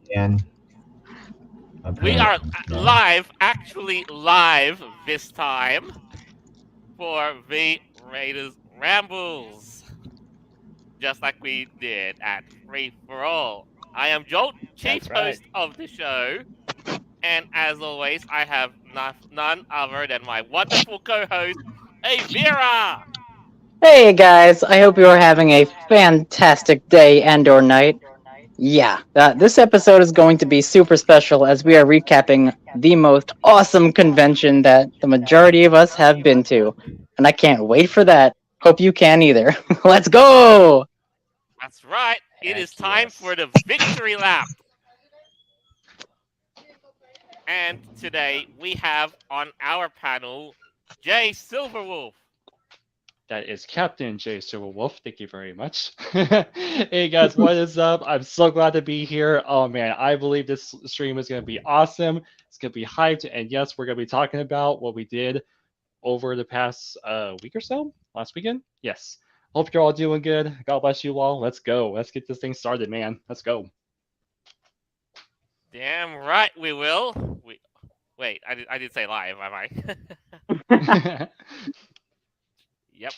And We are apparently, yeah. live, actually live this time for the Raiders Rambles, just like we did at Free for All. I am Jolt, chief That's right. host of the show, and as always, I have none other than my wonderful co-host, Avira. Hey guys, I hope you are having a fantastic day and or night. Yeah, this episode is going to be super special as we are recapping the most awesome convention that the majority of us have been to. And I can't wait for that. Hope you can either. Let's go! That's right. It is Heck time for yes. the victory lap. And today we have on our panel Jay Silverwolf. That is Captain J. Silverwolf. Thank you very much. Hey guys, what is up? I'm so glad to be here. Oh man, I believe this stream is going to be awesome. It's going to be hyped. And yes, we're going to be talking about what we did over the past week or so. Last weekend? Yes. Hope you're all doing good. God bless you all. Let's go. Let's get this thing started, man. Let's go. Damn right we will. Wait, I did say live, am I? Yep.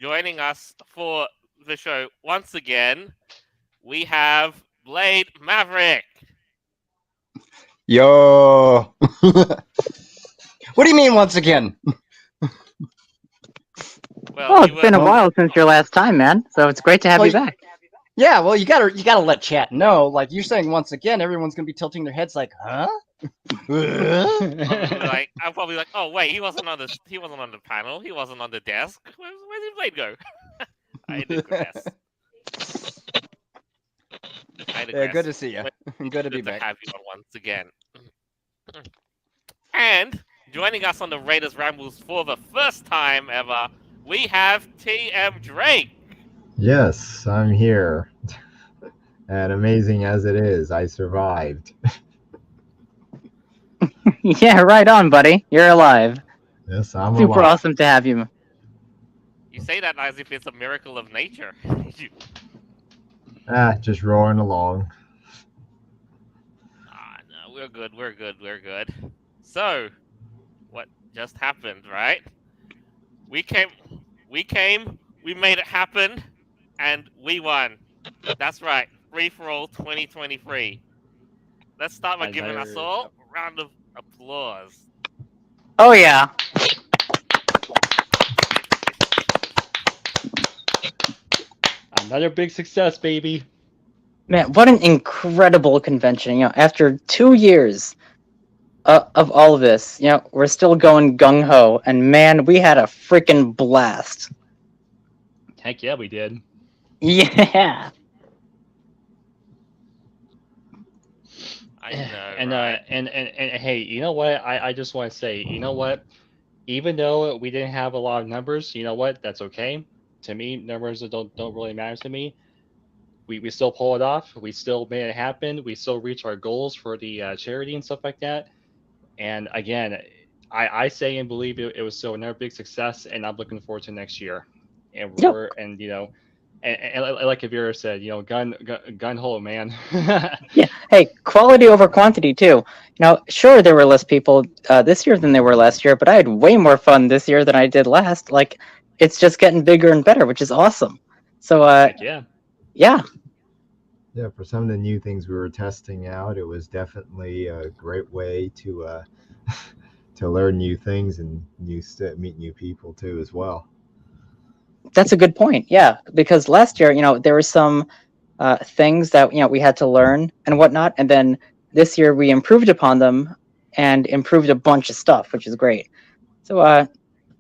Joining us for the show once again, we have Blade Maverick. Yo. What do you mean once again? Well, Well, you it's been were. a while since your last time, man, so it's great to have Well, you back. yeah, well, you gotta let chat know. Like you're saying once again, everyone's gonna be tilting their heads like, huh? I'm probably like, oh wait, he wasn't on the panel, he wasn't on the desk. Where did Blade go? I digress. I Yeah, good digress. to see you. But Good to be good to back. have you on once again. And joining us on the Raiders Rambles for the first time ever, we have TM Drake. Yes, I'm here. And amazing as it is, I survived. Yeah, right on, buddy. You're alive. Yes, I'm Super alive. awesome to have you. You say that as if it's a miracle of nature. Just roaring along. No, we're good, we're good, we're good. So, what just happened, right? We came, we made it happen, and we won. That's right, Free for All 2023. Let's start by giving us Another all a round of applause. Oh yeah. another big success, baby. Man, what an incredible convention. After 2 years of all of this, we're still going gung ho, and man, we had a freaking blast. Heck yeah, we did. Yeah. I know, And right? hey, you know what? I just want to say, you know what? Even though we didn't have a lot of numbers, you know what? That's okay. To me, numbers don't really matter to me. We still pull it off. We still made it happen. We still reach our goals for the charity and stuff like that. And again, I say and believe it was still another big success, and I'm looking forward to next year. And Yep. we're and like Avira said, gun hole, man. Yeah. Hey, quality over quantity too. Sure there were less people this year than there were last year, but I had way more fun this year than I did last. Like, it's just getting bigger and better, which is awesome. So, Heck yeah. yeah, Yeah, for some of the new things we were testing out, it was definitely a great way to to learn new things and meet new people too as well. that's a good point. Yeah, because last year, there were some things that we had to learn and whatnot, and then this year we improved upon them and improved a bunch of stuff, which is great. So,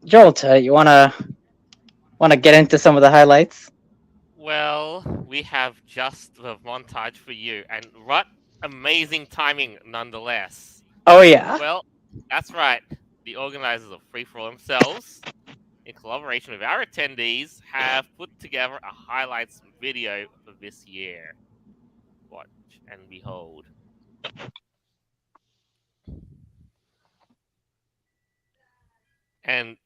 Jolt, you wanna get into some of the highlights? Well, we have just the montage for you, and what amazing timing nonetheless. Oh yeah. Well, that's right. The organizers of Free For All themselves, in collaboration with our attendees, have put together a highlights video for this year. Watch and behold. And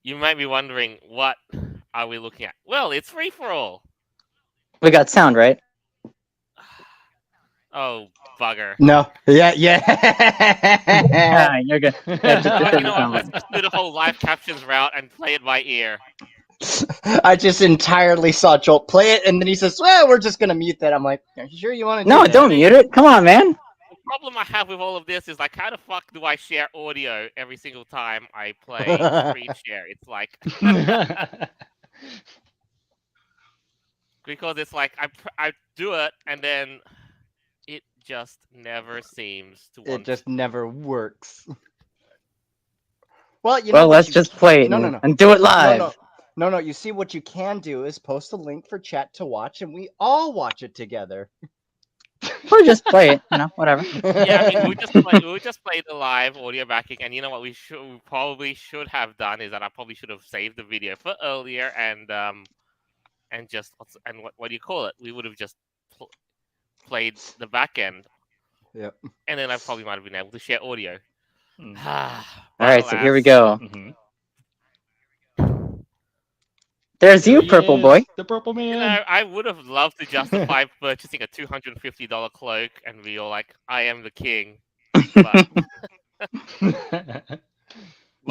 you might be wondering, what are we looking at? Well, it's Free For All. We got sound, right? Oh, bugger. No. Yeah. You're good. Yeah, You know what? doesn't You know what? sound Let's like- just do the whole live captions route and play it by ear. I just entirely saw Jolt play it, and then he says, "Well, we're just gonna mute that." I'm like, "Are you sure you want to No, do that?" don't mute it. Come on, man. The problem I have with all of this is like, how the fuck do I share audio every single time I play screen share? It's like because it's like I do it and then it just never seems to It want. just never works. Well, you know Well, what let's you just can- play it No. and do it live. No. You see, what you can do is post a link for chat to watch, and we all watch it together. Or just play it. Whatever. Yeah, I mean, we just play the live audio backing, and you know what we probably should have done is that I probably should have saved the video for earlier and just what do you call it? We would have just played the back end. Yep. And then I probably might have been able to share audio. All right, so here we go. Mhm. There's There you, he purple is, boy. the purple man. You know, I would have loved to justify purchasing a $250 cloak and be all like, "I am the king." But, Yeah,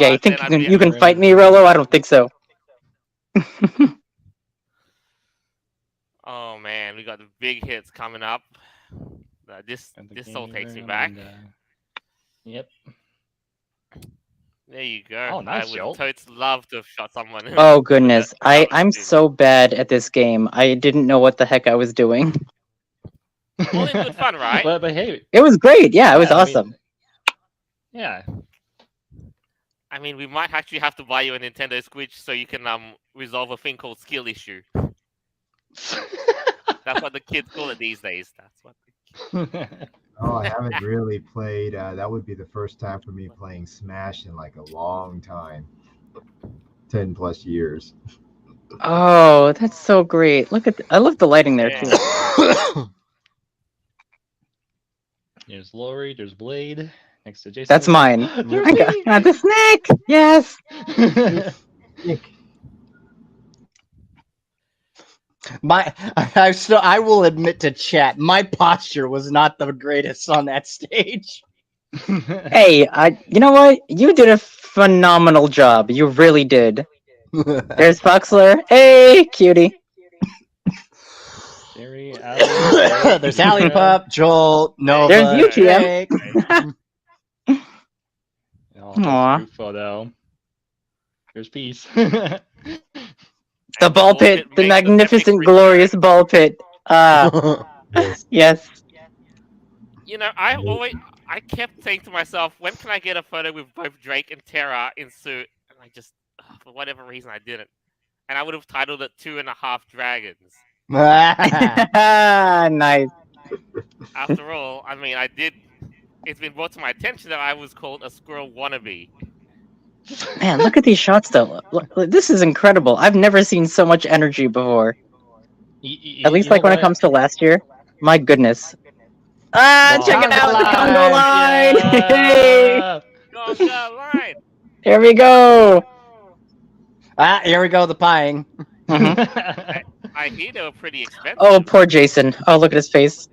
you but think then I'd be- you can fight me, Rolo? I don't think so. Oh man, we got the big hits coming up. This all takes me back. Yep. There you go. Oh, nice, I would Jolt. totes love to have shot someone. Oh goodness, without I'm shooting. so bad at this game. I didn't know what the heck I was doing. All in good fun, right? But hey, It was great. Yeah, it was Yeah, I mean- awesome. yeah. I mean, we might actually have to buy you a Nintendo Switch so you can resolve a thing called skill issue. That's what the kids call it these days. That's what. Oh, I haven't really played. That would be the first time for me playing Smash in like a long time. 10 plus years. Oh, that's so great. Look at I love the lighting there Yeah. too. There's Lori. There's Blade. Next to Jason. That's mine. There's I got the snake. Yes. me. I will admit to chat, my posture was not the greatest on that stage. Hey, you know what? You did a phenomenal job. You really did. There's Foxler. Hey, cutie. Jerry, Allie, There's Alley Pup, Joel, Nova, There's you, TM. Jake. Oh, Aw. group photo. There's Peace. The ball pit, the magnificent, glorious ball pit. Yes. Yes. You know, I kept saying to myself, when can I get a photo with both Drake and Terra in suit? And I just, for whatever reason, I didn't. And I would have titled it 2.5 Dragons. Nice. After all, I mean, it's been brought to my attention that I was called a squirrel wannabe. Man, look at these shots though. Look, this is incredible. I've never seen so much energy before. At least like when it comes to last year. My goodness. Oh, Check it out, the Congo Congo line! Hey! Conga line! Here we go! Here we go, the pieing. Mhm. I hear they were pretty expensive. Oh, poor Jason. Oh, look at his face.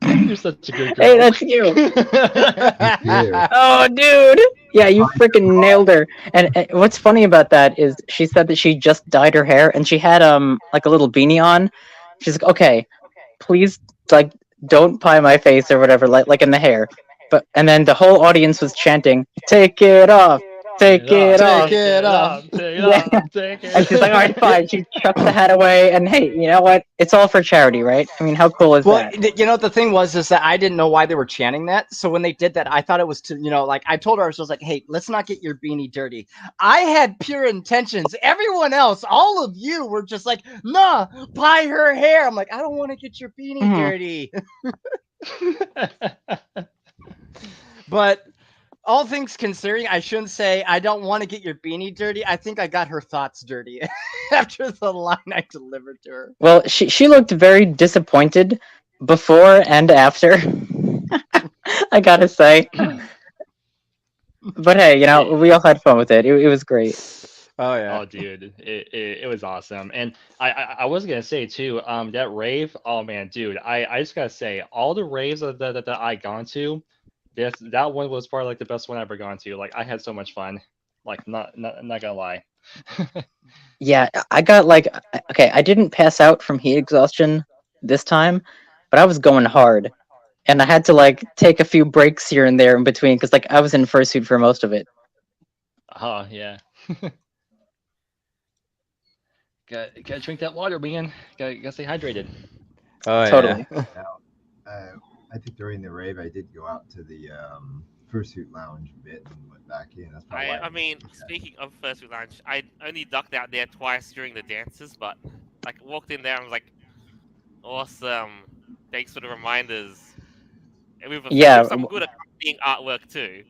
You're such a good girl. Hey, that's you. Yeah. Oh, dude. Yeah, you freaking nailed her. And what's funny about that is she said that she just dyed her hair and she had like a little beanie on. She's like, okay, please, like, don't pie my face or whatever, like in the hair. And then the whole audience was chanting, "Take it off, take it off." Take it off. Take it Yeah. off. Take it And she's like, all right, fine. She chucks the hat away, and hey, you know what? It's all for charity, right? I mean, how cool is Well, that? you know, the thing was is that I didn't know why they were chanting that. So when they did that, I thought it was to, you know, like I told her, I was just like, hey, let's not get your beanie dirty. I had pure intentions. Everyone else, all of you were just like, nah, pie her hair. I'm like, I don't want to get your beanie Mhm. dirty. But all things considering, I shouldn't say I don't want to get your beanie dirty. I think I got her thoughts dirty after the line I delivered to her. Well, she looked very disappointed before and after. I gotta say. But hey, you know, we all had fun with it. It was great. Oh yeah. Oh, dude, it was awesome. And I was gonna say too, that rave. Oh man, dude, I just gotta say, all the raves that I gone to, that one was probably like the best one I ever gone to. Like I had so much fun. Like not gonna lie. Yeah, I got like okay, I didn't pass out from heat exhaustion this time, but I was going hard, and I had to like take a few breaks here and there in between because like I was in fursuit for most of it. Oh yeah. Gotta drink that water, man. Gotta stay hydrated. Oh yeah. Totally. Now, I think during the rave, I did go out to the Fursuit Lounge a bit and went back in. That's probably why. I mean, speaking of first week lunch, I only ducked out there twice during the dances, but like walked in there and was like, awesome. Thanks for the reminders. And Yeah, with some good accompanying artwork too.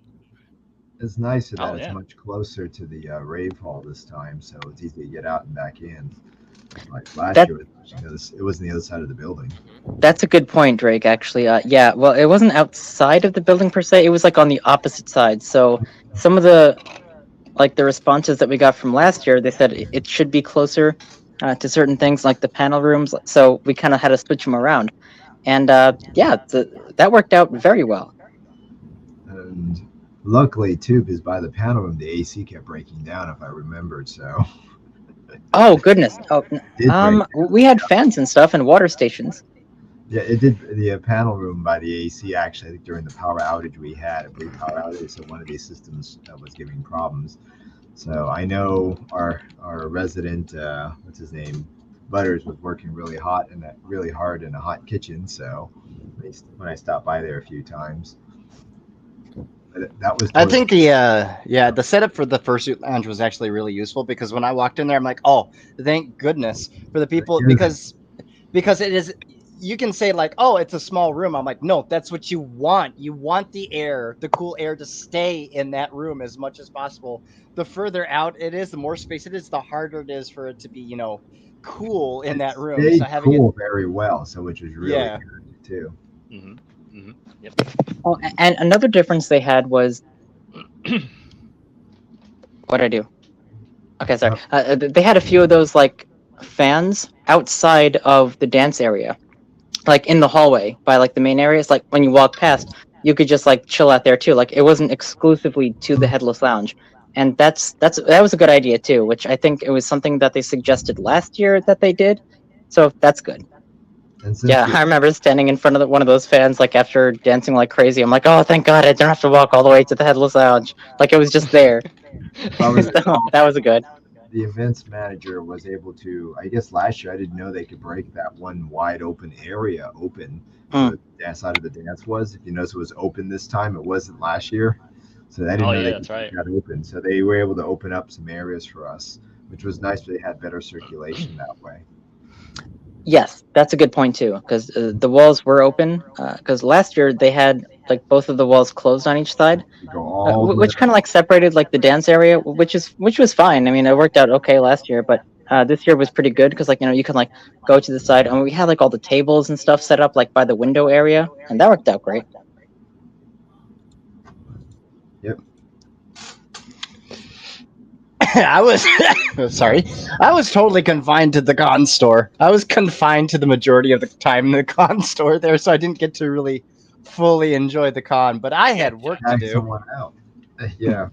It's nicer that Oh it's yeah. much closer to the rave hall this time, so it's easy to get out and back in. Like last That- year, it was on the other side of the building. that's a good point, Drake. Actually, yeah. Well, it wasn't outside of the building per se. It was like on the opposite side. So some of the like the responses that we got from last year, they said it should be closer to certain things like the panel rooms. So we kind of had to switch them around, and yeah, that worked out very well. And luckily, too, because by the panel room, the AC kept breaking down, if I remembered. So Oh goodness. Oh, it did break. we had fans and stuff and water stations. Yeah, it did. The panel room by the AC actually, I think during the power outage we had, a brief power outage, so one of these systems was giving problems. So I know our resident, what's his name, Butters was working really hard in a hot kitchen. So when I stopped by there a few times, but that was. I Totally, think the setup for the fursuit lounge was actually really useful because when I walked in there, I'm like, oh, thank goodness for the people Yeah. because it is. You can say like, oh, it's a small room. I'm like, no, that's what you want. You want the cool air to stay in that room as much as possible. The further out it is, the more space it is, the harder it is for it to be, cool in it that room. stayed So having cool very well, so which was really Yeah. good too. Yep. Oh, and another difference they had was what I do. Okay, sorry. They had a few of those like fans outside of the dance area, like in the hallway by like the main areas. Like when you walk past, you could just like chill out there too. Like it wasn't exclusively to the Headless Lounge, and that was a good idea too. Which I think it was something that they suggested last year that they did. So that's good. And since Yeah, we, I remember standing in front of one of those fans like after dancing like crazy. I'm like, oh, thank God, I don't have to walk all the way to the Headless Lounge. Like it was just there. if I was That was a good. the events manager was able to, I guess last year I didn't know they could break that one wide open area open. Hmm. The dance side of the dance was. If you notice, it was open this time. It wasn't last year, so I didn't Oh know yeah, they that's could right. keep that open. So they were able to open up some areas for us, which was nice. They had better circulation that way. Yes, that's a good point too, because the walls were open. Because last year they had like both of the walls closed on each side, You go all the way which kind of like separated like the dance area, which was fine. I mean, it worked out okay last year, but this year was pretty good because like you can like go to the side, and we had like all the tables and stuff set up like by the window area, and that worked out great. Yep. I was sorry. I was totally confined to the con store. I was confined to the majority of the time in the con store there, so I didn't get to really fully enjoy the con. But I had work to Drag do. someone out. Yeah,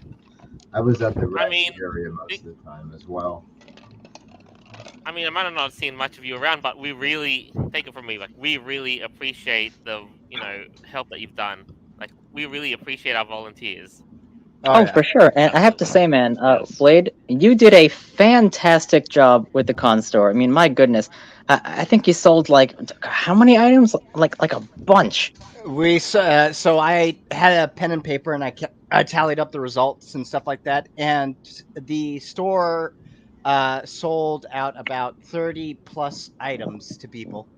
I was at the I rec mean, area most of the time as well. I mean, I might have not seen much of you around, but we really take it from me. Like, we really appreciate the help that you've done. Like, we really appreciate our volunteers. Oh, yeah. for sure. And I have to say, man, Yes. Blade, you did a fantastic job with the con store. I mean, my goodness, I think you sold like how many items? Like a bunch. So I had a pen and paper and I tallied up the results and stuff like that, and the store sold out about 30 plus items to people.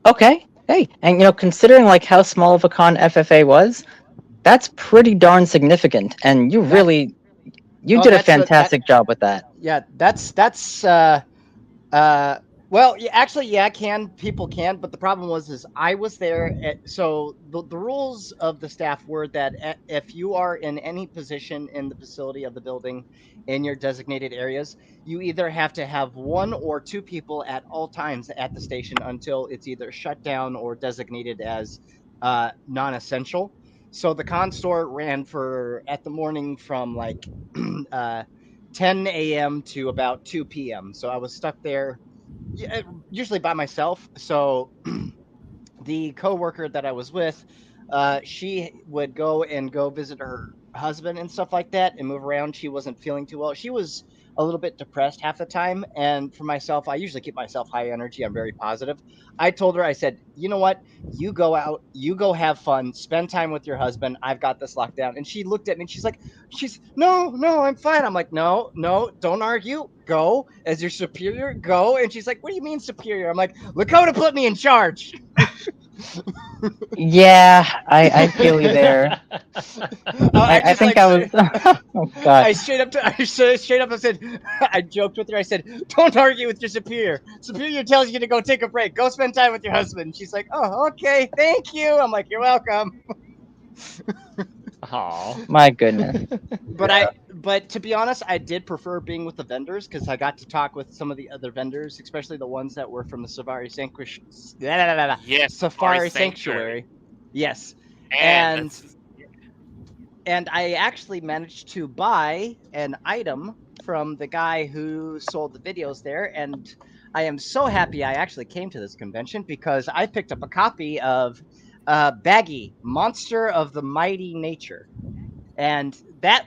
Okay. Hey, and considering like how small of a con FFA was, that's pretty darn significant. And you Oh, did a fantastic job with that. Yeah, that's Well, yeah, actually, yeah, can people can, but the problem was is I was there. So the rules of the staff were that if you are in any position in the facility of the building in your designated areas, you either have to have one or two people at all times at the station until it's either shut down or designated as non-essential. So the con store ran for at the morning from like uh, 10 a.m. to about 2 p.m. So I was stuck there usually by myself. So the coworker that I was with, she would go visit her husband and stuff like that and move around. She wasn't feeling too well. She was a little bit depressed half the time. And for myself, I usually keep myself high energy. I'm very positive. I told her, I said, you know what? You go out, you go have fun, spend time with your husband. I've got this locked down. And she looked at me and she's like, no, I'm fine. I'm like, no, don't argue. Go as your superior. Go. And she's like, what do you mean superior? I'm like, Lakota put me in charge. Yeah, I feel you there. I I just think like I was. Oh God. I straight up I said I joked with her. I said, "Don't argue with your superior. Superior tells you to go take a break. Go spend time with your husband." And she's like, "Oh, okay, thank you." I'm like, "You're welcome." Aw. My goodness. But but to be honest, I did prefer being with the vendors because I got to talk with some of the other vendors, especially the ones that were from the Yes, Safari Safari Sanctuary. Sanctuary. Yes, And and that's I actually managed to buy an item from the guy who sold the videos there, and I am so happy I actually came to this convention because I picked up a copy of Baggy, Monster of the Mighty Nature, and that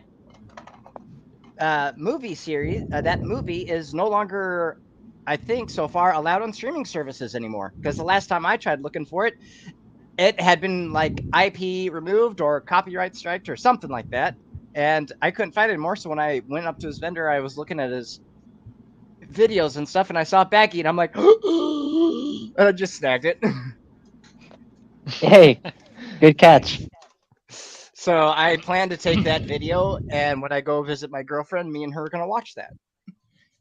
that movie is no longer, I think, so far allowed on streaming services anymore. Because the last time I tried looking for it, it had been like IP removed or copyright striked or something like that. And I couldn't find it anymore. So when I went up to his vendor, I was looking at his videos and stuff, and I saw Baggy, and I'm like, and I just snagged it. Hey, good catch. So I plan to take that video, and when I go visit my girlfriend, me and her are gonna watch that.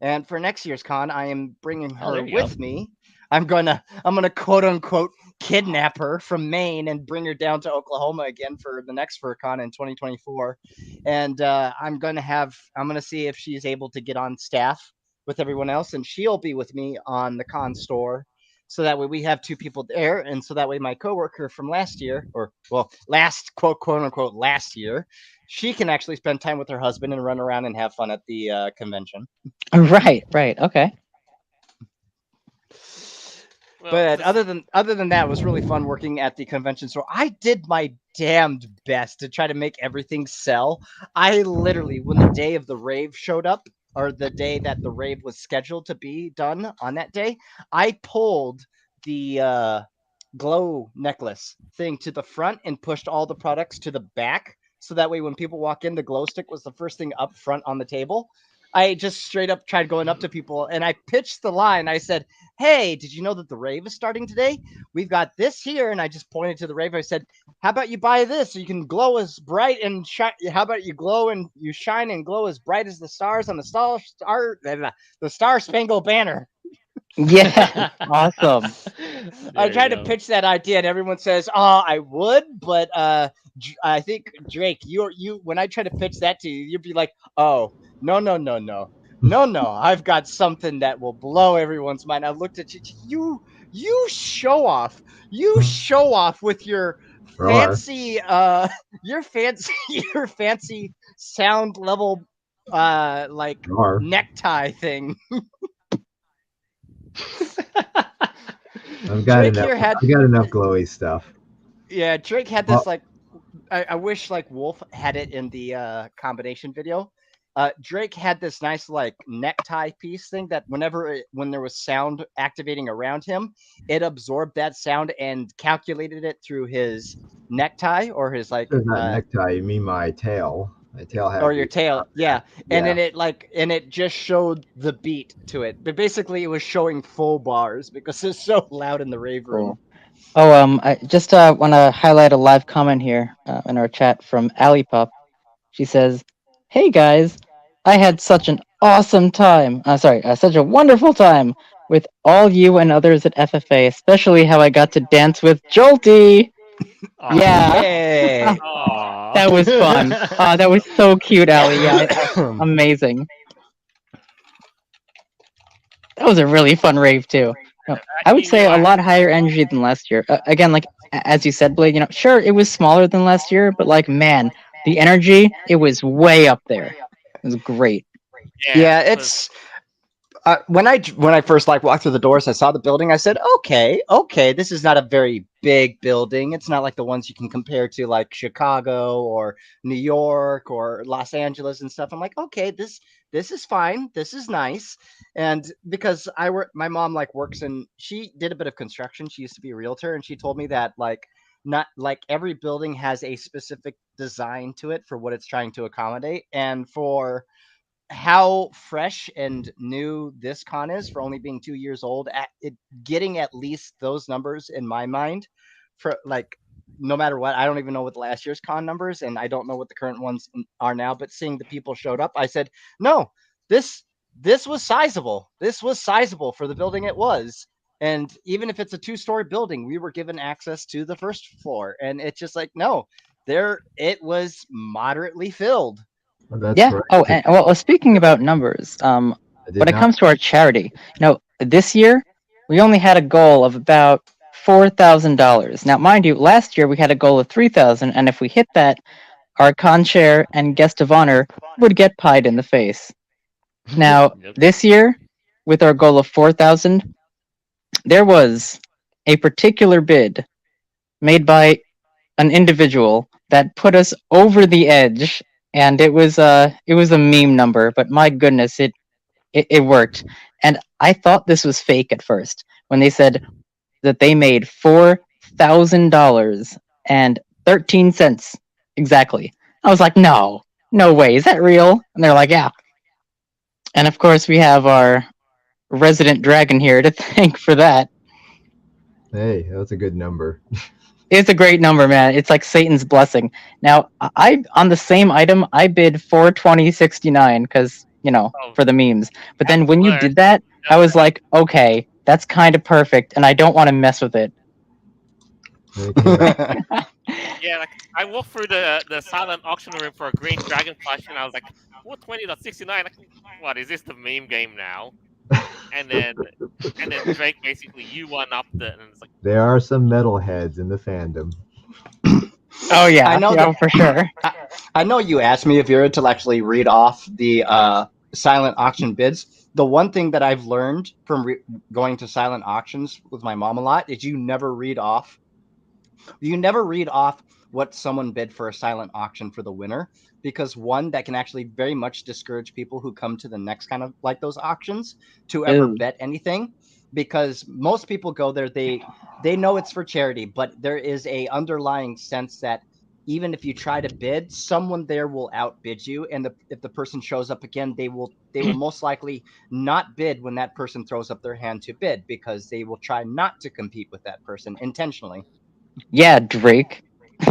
And for next year's con, I am bringing Oh, her there you go. with me. I'm gonna quote unquote kidnap her from Maine and bring her down to Oklahoma again for the next FurCon in 2024. And I'm gonna see if she's able to get on staff with everyone else, and she'll be with me on the con store. So that way we have two people there, and so that way my coworker from last year, or well, last quote unquote last year, she can actually spend time with her husband and run around and have fun at the convention. Right, right. Okay. well, But this other than that, it was really fun working at the convention store. I did my damned best to try to make everything sell. I literally, when the day of the rave showed up, or the day that the rave was scheduled to be done on that day, I pulled the glow necklace thing to the front and pushed all the products to the back. So that way, when people walk in, the glow stick was the first thing up front on the table. I just straight up tried going up to people and I pitched the line. I said, "Hey, did you know that the rave is starting today? We've got this here." And I just pointed to the rave. I said, "How about you buy this so you can glow as bright and shine? How about you glow and you shine and glow as bright as the stars on the Star Spangled Banner?" Yeah. Awesome. I There you tried to go. pitch that idea, and everyone says, "Oh, I would," but I think Drake, you when I try to pitch that to you, you'd be like, "Oh, no, I've got something that will blow everyone's mind." I looked at you, you show off, with your Roar. fancy, your fancy, your fancy sound level, like Roar. necktie thing. I've got Drake enough. here had I've got enough glowy stuff. Yeah, Drake had this Well, like I wish like Wolf had it in the combination video. Drake had this nice like necktie piece thing that when there was sound activating around him, it absorbed that sound and calculated it through his necktie or his like there's not necktie. You mean my tail? My tail had or to your be tail. on Yeah. there. And Yeah. then it just showed the beat to it. But basically it was showing full bars because it's so loud in the rave room. Cool. Oh, I just want to highlight a live comment here in our chat from Ali Pup. She says, "Hey guys, I had such an awesome time. Sorry, such a wonderful time with all you and others at FFA, especially how I got to dance with Jolty. Aw. Yeah, Yay! Aw. that was fun. That was so cute, Ali. Yeah, amazing. That was a really fun rave too. No, I would Actually, say a like, lot higher energy than last year. Again, like as you said, Blade. Sure, it was smaller than last year, but like, man, the energy, it was way up there. It was great. yeah, Yeah, it was it's when I first like walked through the doors, I saw the building. I said, okay, this is not a very big building. It's not like the ones you can compare to like Chicago or New York or Los Angeles and stuff. I'm like, okay, this is fine. This is nice. And because my mom like works in, she did a bit of construction. She used to be a realtor, and she told me that like not like every building has a specific design to it for what it's trying to accommodate, and for how fresh and new this con is for only being 2 years old, at it getting at least those numbers in my mind, for like, no matter what, I don't even know what the last year's con numbers, and I don't know what the current ones are now, but seeing the people showed up, I said, no, this this was sizable. This was sizable for the building it was. And even if it's a two-story building, we were given access to the first floor, and it's just like, no, there it was moderately filled. That's Yeah. correct. Oh, and well, speaking about numbers, I did when it not. comes to our charity, this year we only had a goal of about $4,000. Now, mind you, last year we had a goal of 3,000, and if we hit that, our con chair and guest of honor would get pied in the face. Now, Yep. this year, with our goal of 4,000, there was a particular bid made by an individual that put us over the edge, and it was a meme number, but my goodness, it worked. And I thought this was fake at first when they said that they made $4,000 and 13 cents exactly. I was like, no way, is that real? And they're like, yeah. And of course, we have our resident dragon here to thank for that. Hey, that's a good number. It's a great number, man. It's like Satan's blessing. Now, I on the same item, I bid 420.69 because oh, for the memes. But then that's when you worse. did that, I was like, okay, that's kind of perfect, and I don't want to mess with it. And it came back. Yeah, like I walked through the silent auction room for a green dragon plush, and I was like, 420.69. Like, what is this, the meme game now? And then Drake basically you one upped it, and it's like, There are some metalheads in the fandom. Oh yeah, I know yeah, that- for sure. I know you asked me if you're to actually read off the silent auction bids. The one thing that I've learned from going to silent auctions with my mom a lot is you never read off what someone bid for a silent auction for the winner, because one, that can actually very much discourage people who come to the next kind of like those auctions to ever Ew. bet anything, because most people go there, they know it's for charity, but there is a underlying sense that even if you try to bid, someone there will outbid you, and if the person shows up again, they will most likely not bid when that person throws up their hand to bid, because they will try not to compete with that person intentionally. Yeah, Drake. So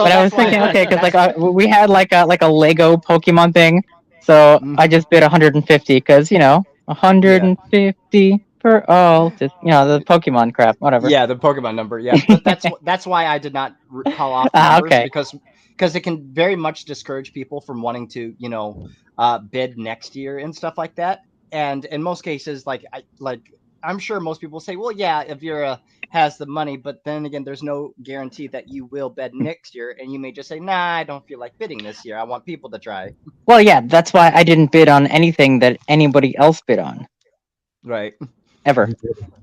But I was thinking, okay, because like we had like a Lego Pokemon thing, so I just bid 150 because 150 for all, just the Pokemon crap, whatever. yeah, the Pokemon number, yeah, but that's why I did not call off the numbers, okay. because it can very much discourage people from wanting to bid next year and stuff like that. And in most cases, I'm sure most people say, well, yeah, if you're has the money, but then again, there's no guarantee that you will bid next year, and you may just say, nah, I don't feel like bidding this year. I want people to try. Well, yeah, that's why I didn't bid on anything that anybody else bid on Right. ever.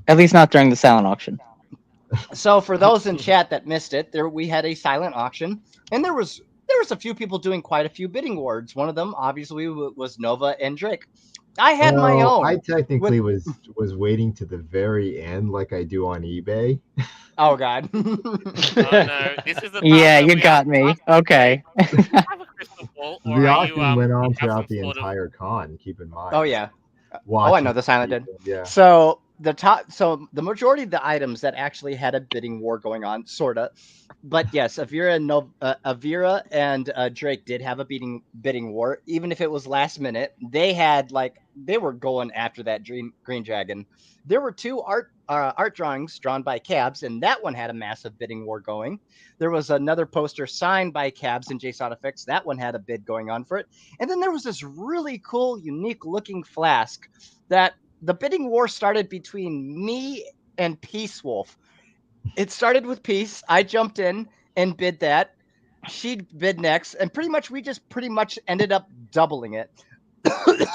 At least not during the silent auction. So for those in chat that missed it, we had a silent auction, and there was a few people doing quite a few bidding wars. One of them obviously was Nova and Drake. I had my own. I technically was waiting to the very end, like I do on eBay. Oh God. oh no, this is the time Yeah, where you we got have to me. ask, Okay. do you have a crystal ball, or The are you auction went on you have throughout some the sort of- entire con. Keep in mind. Oh yeah. Oh, I Watching know the silent did. people, yeah. So the top. So the majority of the items that actually had a bidding war going on, sorta. But yes, Avira and Drake did have a bidding war, even if it was last minute. They were going after that green dragon. There were two art drawings drawn by Cabs, and that one had a massive bidding war going. There was another poster signed by Cabs and JSON Effects. That one had a bid going on for it. And then there was this really cool, unique looking flask that the bidding war started between me and Peace Wolf. It started with Peace. I jumped in and bid that. She bid next, and we just pretty much ended up doubling it. That's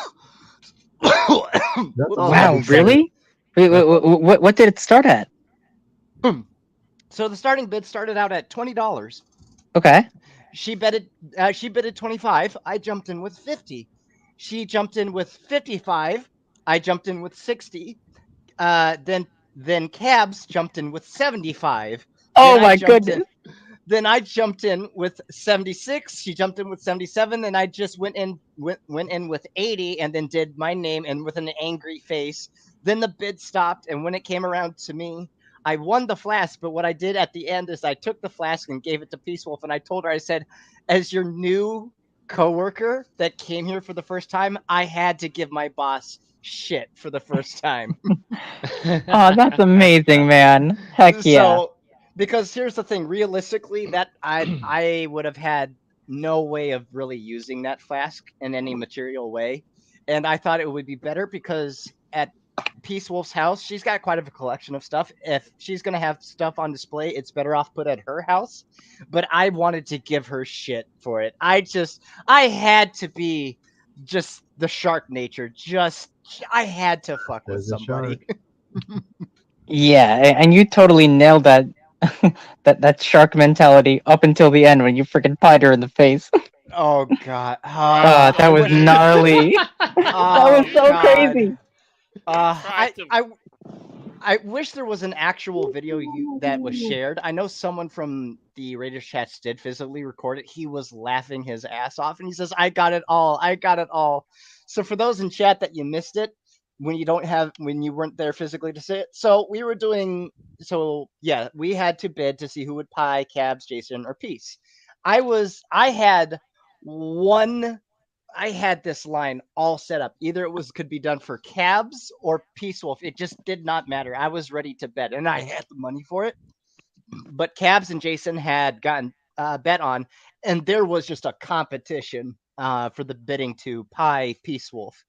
Whoops. all Wow, right. really? What did it start at? So the starting bid started out at $20. Okay. She bidded 25. I jumped in with 50. She jumped in with 55. I jumped in with 60. Then Cabs jumped in with 75. Oh Then I my jumped goodness. in. Then I jumped in with 76. She jumped in with 77. Then I just went in with 80 and then did my name and with an angry face. Then the bid stopped, and when it came around to me, I won the flask. But what I did at the end is I took the flask and gave it to Peace Wolf, and I told her, I said, as your new coworker that came here for the first time, I had to give my boss shit for the first time. Oh, that's amazing, man. Heck yeah. So, because here's the thing, realistically, that I would have had no way of really using that flask in any material way, and I thought it would be better because at Peace Wolf's house, she's got quite a collection of stuff. If she's gonna have stuff on display, it's better off put at her house. But I wanted to give her shit for it. I had to be just the shark nature. I had to fuck with There's a somebody. shark. Yeah, and you totally nailed that that shark mentality up until the end when you freaking pied her in the face. Oh god. That was gnarly. That was Oh so god. crazy. Tried to I wish there was an actual video that was shared. I know someone from the Raiders chats did physically record it. He was laughing his ass off, and he says, "I got it all. I got it all." So for those in chat that you missed it, when you weren't there physically to see it, so we were doing. So yeah, we had to bid to see who would pie Cabs, Jason, or Peace. I had one I had this line all set up. Either could be done for Cabs or Peace Wolf. It just did not matter. I was ready to bet, and I had the money for it. But Cabs and Jason had gotten bet on, and there was just a competition for the bidding to pie Peace Wolf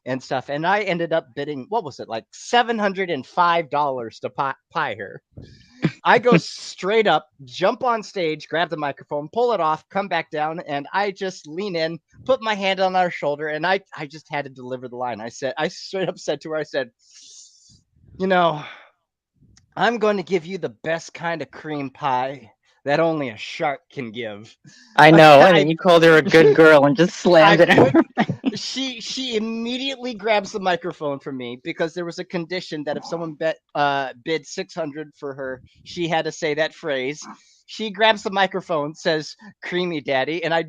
and stuff. And I ended up bidding, what was it, like $705 to pie her. I go straight up, jump on stage, grab the microphone, pull it off, come back down, and I just lean in, put my hand on our shoulder, and I just had to deliver the line. I straight up said to her, I said, you know, I'm going to give you the best kind of cream pie that only a shark can give. I know, and then you called her a good girl and just slammed it in her face. She immediately grabs the microphone from me because there was a condition that if someone bid 600 for her, she had to say that phrase. She grabs the microphone, says "Creamy Daddy," and I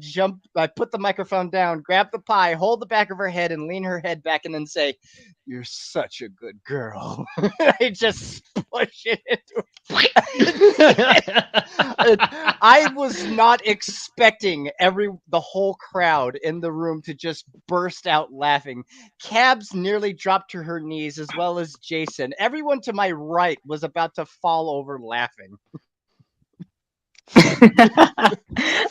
put the microphone down, grab the pie, hold the back of her head, and lean her head back, and then say, "You're such a good girl." I just push it into I was not expecting the whole crowd in the room to just burst out laughing. Cabs nearly dropped to her knees, as well as Jason. Everyone to my right was about to fall over laughing.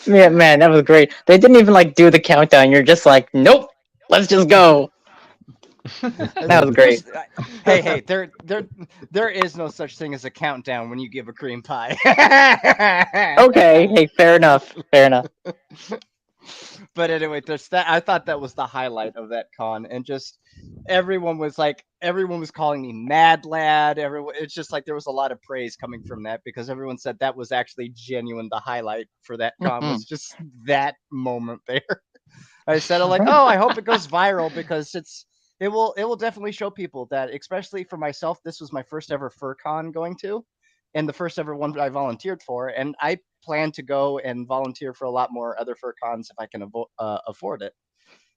Yeah, man, that was great. They didn't even like do the countdown. You're just like, nope, let's just go. That was great. Hey, there is no such thing as a countdown when you give a cream pie. Okay, hey, fair enough. Fair enough. But anyway, there's that. I thought that was the highlight of that con, and just everyone was calling me Mad Lad. It's just like there was a lot of praise coming from that because everyone said that was actually genuine. The highlight for that con was just that moment there. I said, like, oh, I hope it goes viral because it will definitely show people that, especially for myself, this was my first ever FurCon going to, and the first ever one that I volunteered for, and I plan to go and volunteer for a lot more other FurCons if I can afford it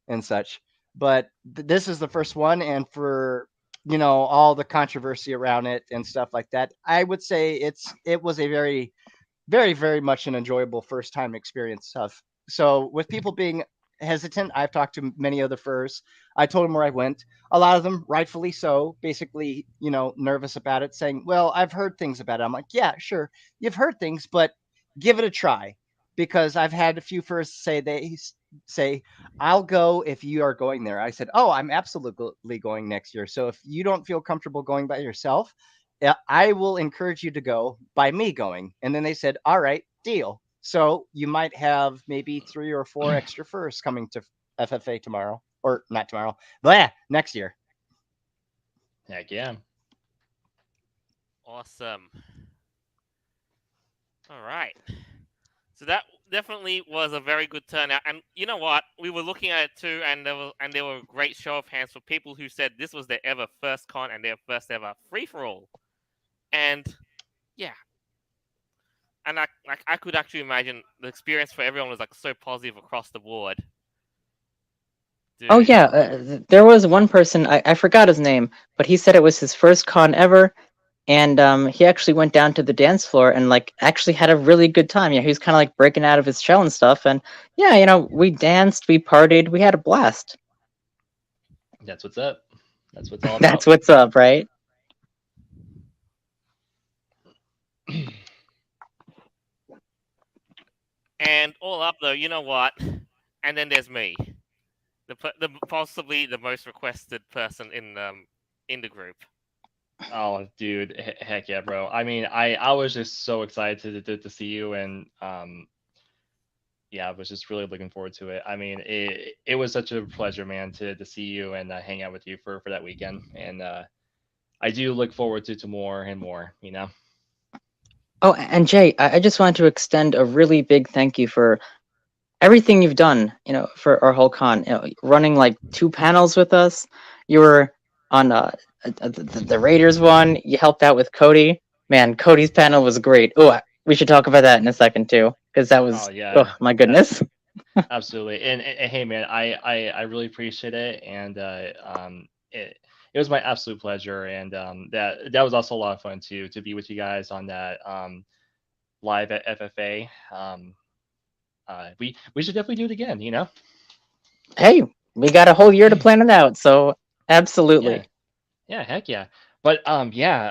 and such. But this is the first one, and for all the controversy around it and stuff like that, I would say it was a very, very, very much an enjoyable first time experience stuff. So with people being hesitant, I've talked to many other furs. I told them where I went. A lot of them, rightfully so, basically, nervous about it, saying, "Well, I've heard things about it." I'm like, "Yeah, sure, you've heard things, but give it a try." Because I've had a few furs say, "I'll go if you are going there." I said, "Oh, I'm absolutely going next year. So if you don't feel comfortable going by yourself, I will encourage you to go by me going." And then they said, "All right, deal." So you might have maybe 3 or 4 extra furs coming to FFA tomorrow, or not tomorrow, but next year. Heck yeah. Awesome. All right. So that definitely was a very good turnout. And you know what? We were looking at it too, and there were a great show of hands for people who said this was their ever first con and their first ever free for all. And yeah, and I could actually imagine the experience for everyone was like so positive across the board. Oh Dude. yeah, there was one person, I forgot his name, but he said it was his first con ever, and he actually went down to the dance floor and like actually had a really good time. Yeah, he was kind of like breaking out of his shell and stuff, and yeah, we danced, we partied, we had a blast. That's what's up. That's what's all That's about. what's up, right? And all up though, you know what? And then there's me, the possibly the most requested person in the group. Oh, dude, heck yeah, bro. I mean, I was just so excited to see you, and yeah, I was just really looking forward to it. I mean, it was such a pleasure, man, to see you and hang out with you for that weekend, and I do look forward to more and more. Oh, and Jay, I just wanted to extend a really big thank you for everything you've done, for our whole con. Running like 2 panels with us. You were on the Raiders one. You helped out with Cody. Man, Cody's panel was great. Oh, we should talk about that in a second too, because that was, Oh yeah, oh my goodness. absolutely. And hey, man, I really appreciate it, and it was my absolute pleasure, and that was also a lot of fun too, to be with you guys on that live at FFA. We should definitely do it again. Hey, we got a whole year to plan it out, so absolutely. Yeah, heck yeah. But yeah,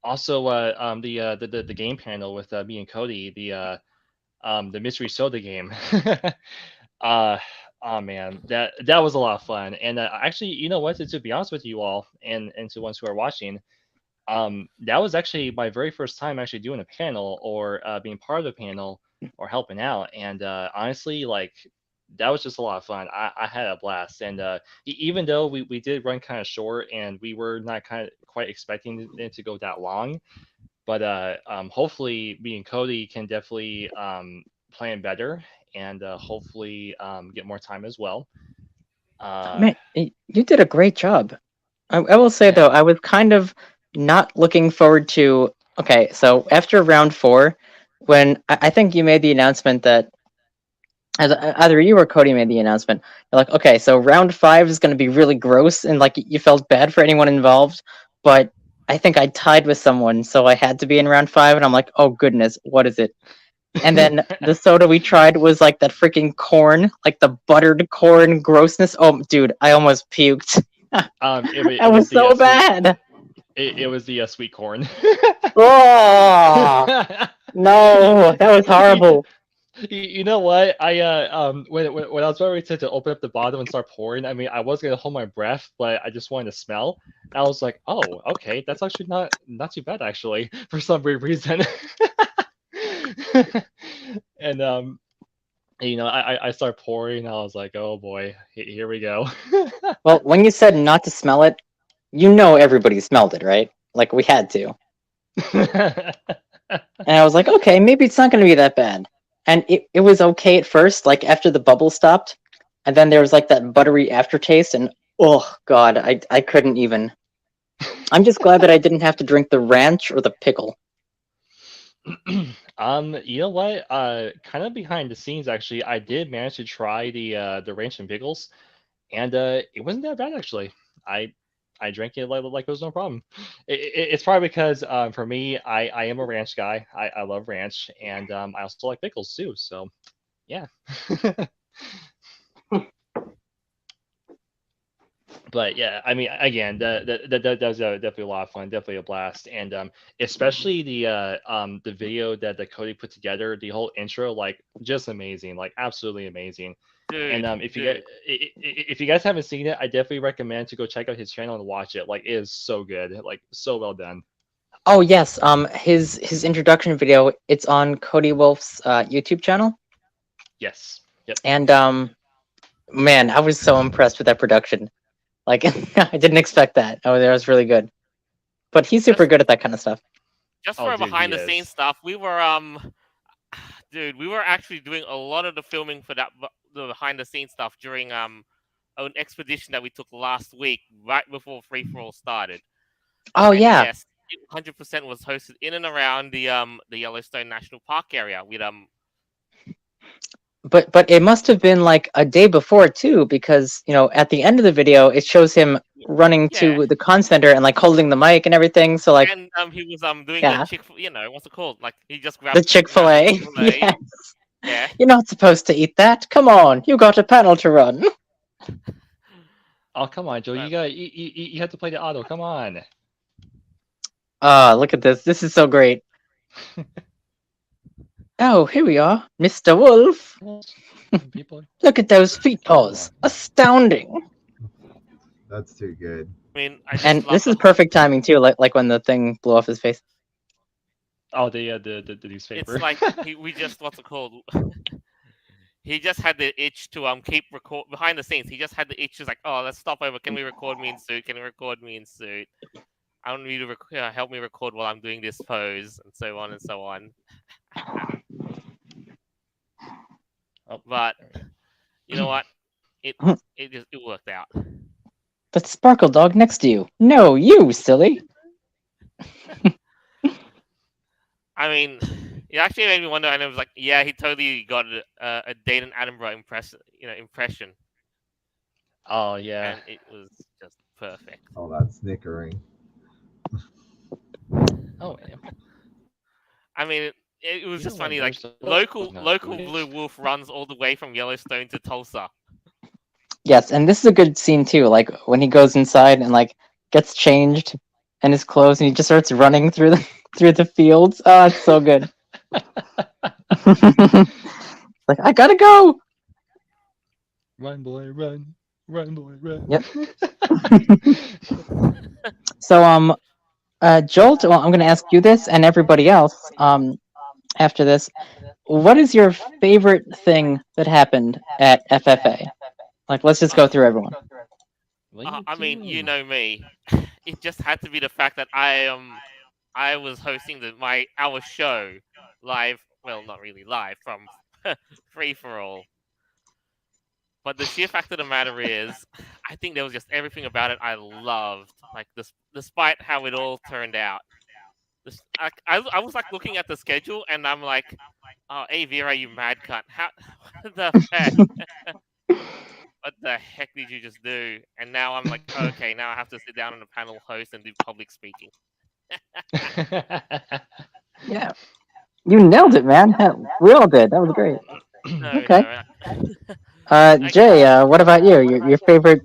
also the game panel with me and Cody, the mystery soda game. uh oh man, that was a lot of fun. And actually, you know what, to be honest with you all, and to ones who are watching, that was actually my very first time actually doing a panel, or being part of a panel, or helping out. And honestly, like, that was just a lot of fun. I had a blast. And even though we did run kind of short, and we were not kind of quite expecting it to go that long, but hopefully me and Cody can definitely plan better, and hopefully get more time as well. Man, you did a great job. I will say Yeah. though, I was kind of not looking forward to. Okay, so after round 4, when I think you made the announcement that either you or Cody made the announcement, you're like, okay, so round 5 is going to be really gross, and like you felt bad for anyone involved, but I think I tied with someone, so I had to be in round 5, and I'm like, oh goodness, what is it? And then the soda we tried was like that freaking corn, like the buttered corn grossness. Oh, dude, I almost puked. That was so bad. It was the sweet corn. Oh no, that was horrible. You know what? When I was ready to open up the bottom and start pouring, I mean, I was gonna hold my breath, but I just wanted to smell. I was like, oh, okay, that's actually not too bad actually, for some weird reason. And I start pouring. I was like, oh boy, here we go. Well, when you said not to smell it, everybody smelled it, right? Like we had to. And I was like, okay, maybe it's not going to be that bad. And it was okay at first, like after the bubble stopped. And then there was like that buttery aftertaste, and oh god, I couldn't even. I'm just glad that I didn't have to drink the ranch or the pickle. You know what? Kind of behind the scenes, actually, I did manage to try the ranch and pickles, and it wasn't that bad actually. I I drank it like it was no problem. It's probably because for me, I am a ranch guy. I love ranch, and I also like pickles too. So yeah. But yeah, I mean, again, that was definitely a lot of fun, definitely a blast, and especially the video that Cody put together, the whole intro, like just amazing, like absolutely amazing. And Dude, if you guys haven't seen it, I definitely recommend to go check out his channel and watch it. Like it is so good, like so well done. Oh yes, his introduction video, it's on Cody Wolf's YouTube channel, Yes. Yep. and man, I was so impressed with that production. Like, I didn't expect that. Oh, that was really good. But he's super good at that kind of stuff. just Oh, for dude, behind he the scenes is. stuff, we were dude, we were actually doing a lot of the filming for the behind the scenes stuff during an expedition that we took last week, right before Free for All started. Oh And yeah, yes, it 100% was hosted in and around the Yellowstone National Park area. With but it must have been like a day before too, because at the end of the video it shows him running yeah, to the con center and like holding the mic and everything. So like, and he was doing yeah, the what's it called? Like he just the grabbed Chick-fil-A. Chick-fil-A. Yes. Yeah. You're not supposed to eat that. Come on, you got a panel to run. Oh come on, Joe, you have to play the auto. Come on. Look at this. This is so great. Oh, here we are, Mr. Wolf. People. Look at those feet paws. Astounding. That's too good. I mean, I just And love this is the- perfect timing too, like when the thing blew off his face. Oh, the newspaper. It's like we just what's it called? He just had the itch to keep record behind the scenes. He just had the itch. He's like, oh, let's stop over. Can we record me in suit? Can we record me in suit? I want you to help me record while I'm doing this pose, and so on and so on. Oh, But you know what? It worked out. The sparkle dog next to you. No, you silly. I mean, it actually made me wonder. And it was like, yeah, he totally got a Dayton Attenborough impression, oh yeah. and it was just perfect. All that snickering. Oh yeah. I mean, it was You just know what, funny. Like there's local no local footage. Blue Wolf runs all the way from Yellowstone to Tulsa. Yes, and this is a good scene too. Like when he goes inside and like gets changed and his clothes, and he just starts running through the through the fields. Oh, it's so good. Like, I gotta go. Run, boy, run. Run, boy, run. Yep. So Jolt, well, I'm gonna ask you this and everybody else after this. What is your favorite thing that happened at FFA? Like, let's just go through everyone. What are you I mean, you doing? know me. It just had to be the fact that I was hosting our show live. Well, not really live from Free for All. But the sheer fact of the matter is, I think there was just everything about it I loved. Like this, despite how it all turned out. I was like looking at the schedule and I'm like, oh, hey Vera, you mad cunt! What the heck? What the heck did you just do? And now I'm like, okay, now I have to sit down on a panel host and do public speaking. Yeah, you nailed it, man. We all did. That was great. No, Okay. no. Jay, what about you? Your favorite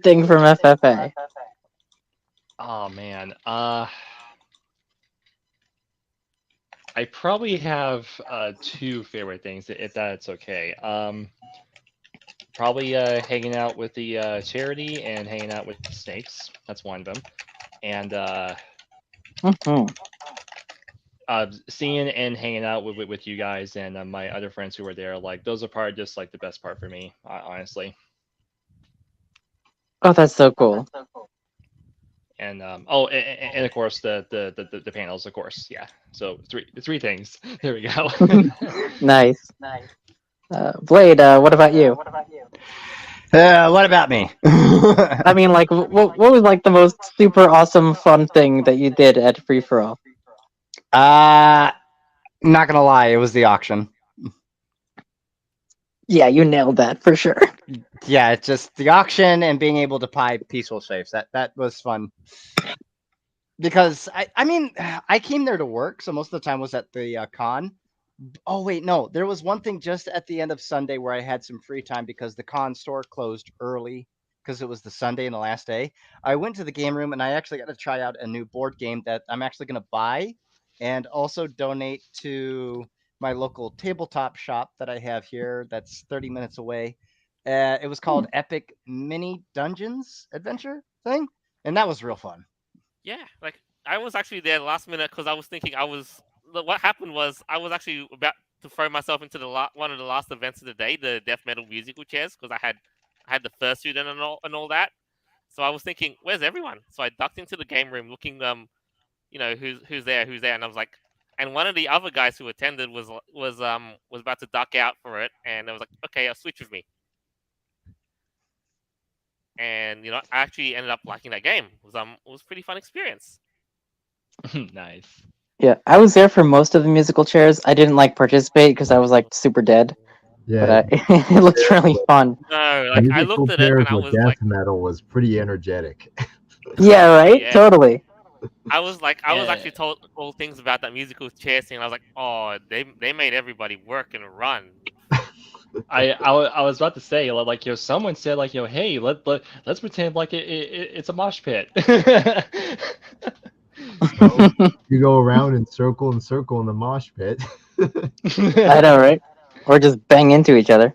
thing from FFA? Oh man. I probably have two favorite things, if that's okay. Probably hanging out with the charity and hanging out with the snakes. That's one of them. And seeing and hanging out with you guys and my other friends who were there, like those are probably just like the best part for me, honestly. Oh, that's so cool. And and of course the panels, of course, yeah. So three things. There we go. Nice. Blade, what about you? What about me? I mean, like, what was like the most super awesome fun thing that you did at Free for All? Not gonna lie, it was the auction. Yeah, you nailed that for sure. Yeah, it's just the auction and being able to buy peaceful safes. That was fun. Because I mean, I came there to work, so most of the time was at the con. Oh wait, no, there was one thing just at the end of Sunday where I had some free time because the con store closed early because it was the Sunday and the last day. I went to the game room and I actually got to try out a new board game that I'm actually going to buy and also donate to my local tabletop shop that I have here that's 30 minutes away. It was called Epic Mini Dungeons Adventure thing, and that was real fun. Yeah, like I was actually there last minute because I was thinking what happened was I was actually about to throw myself into one of the last events of the day, the death metal musical chairs, because I had the fursuit and all that. So I was thinking, where's everyone? So I ducked into the game room looking, who's there, and I was like, and one of the other guys who attended was about to duck out for it, and I was like, okay, I'll switch with me. And I actually ended up liking that game. It was a pretty fun experience. Nice. Yeah, I was there for most of the musical chairs. I didn't like participate because I was like super dead, Yeah, but it looked really fun. No, like I musical looked at it chairs and I with was death like, metal was pretty energetic. Yeah, right. yeah. Totally. I was Yeah. actually told all things about that musical chair scene. I was like, oh, they made everybody work and run. I was about to say like someone said like hey let's pretend like it's a mosh pit. So you go around in circle and circle in the mosh pit. I know, right? Or just bang into each other.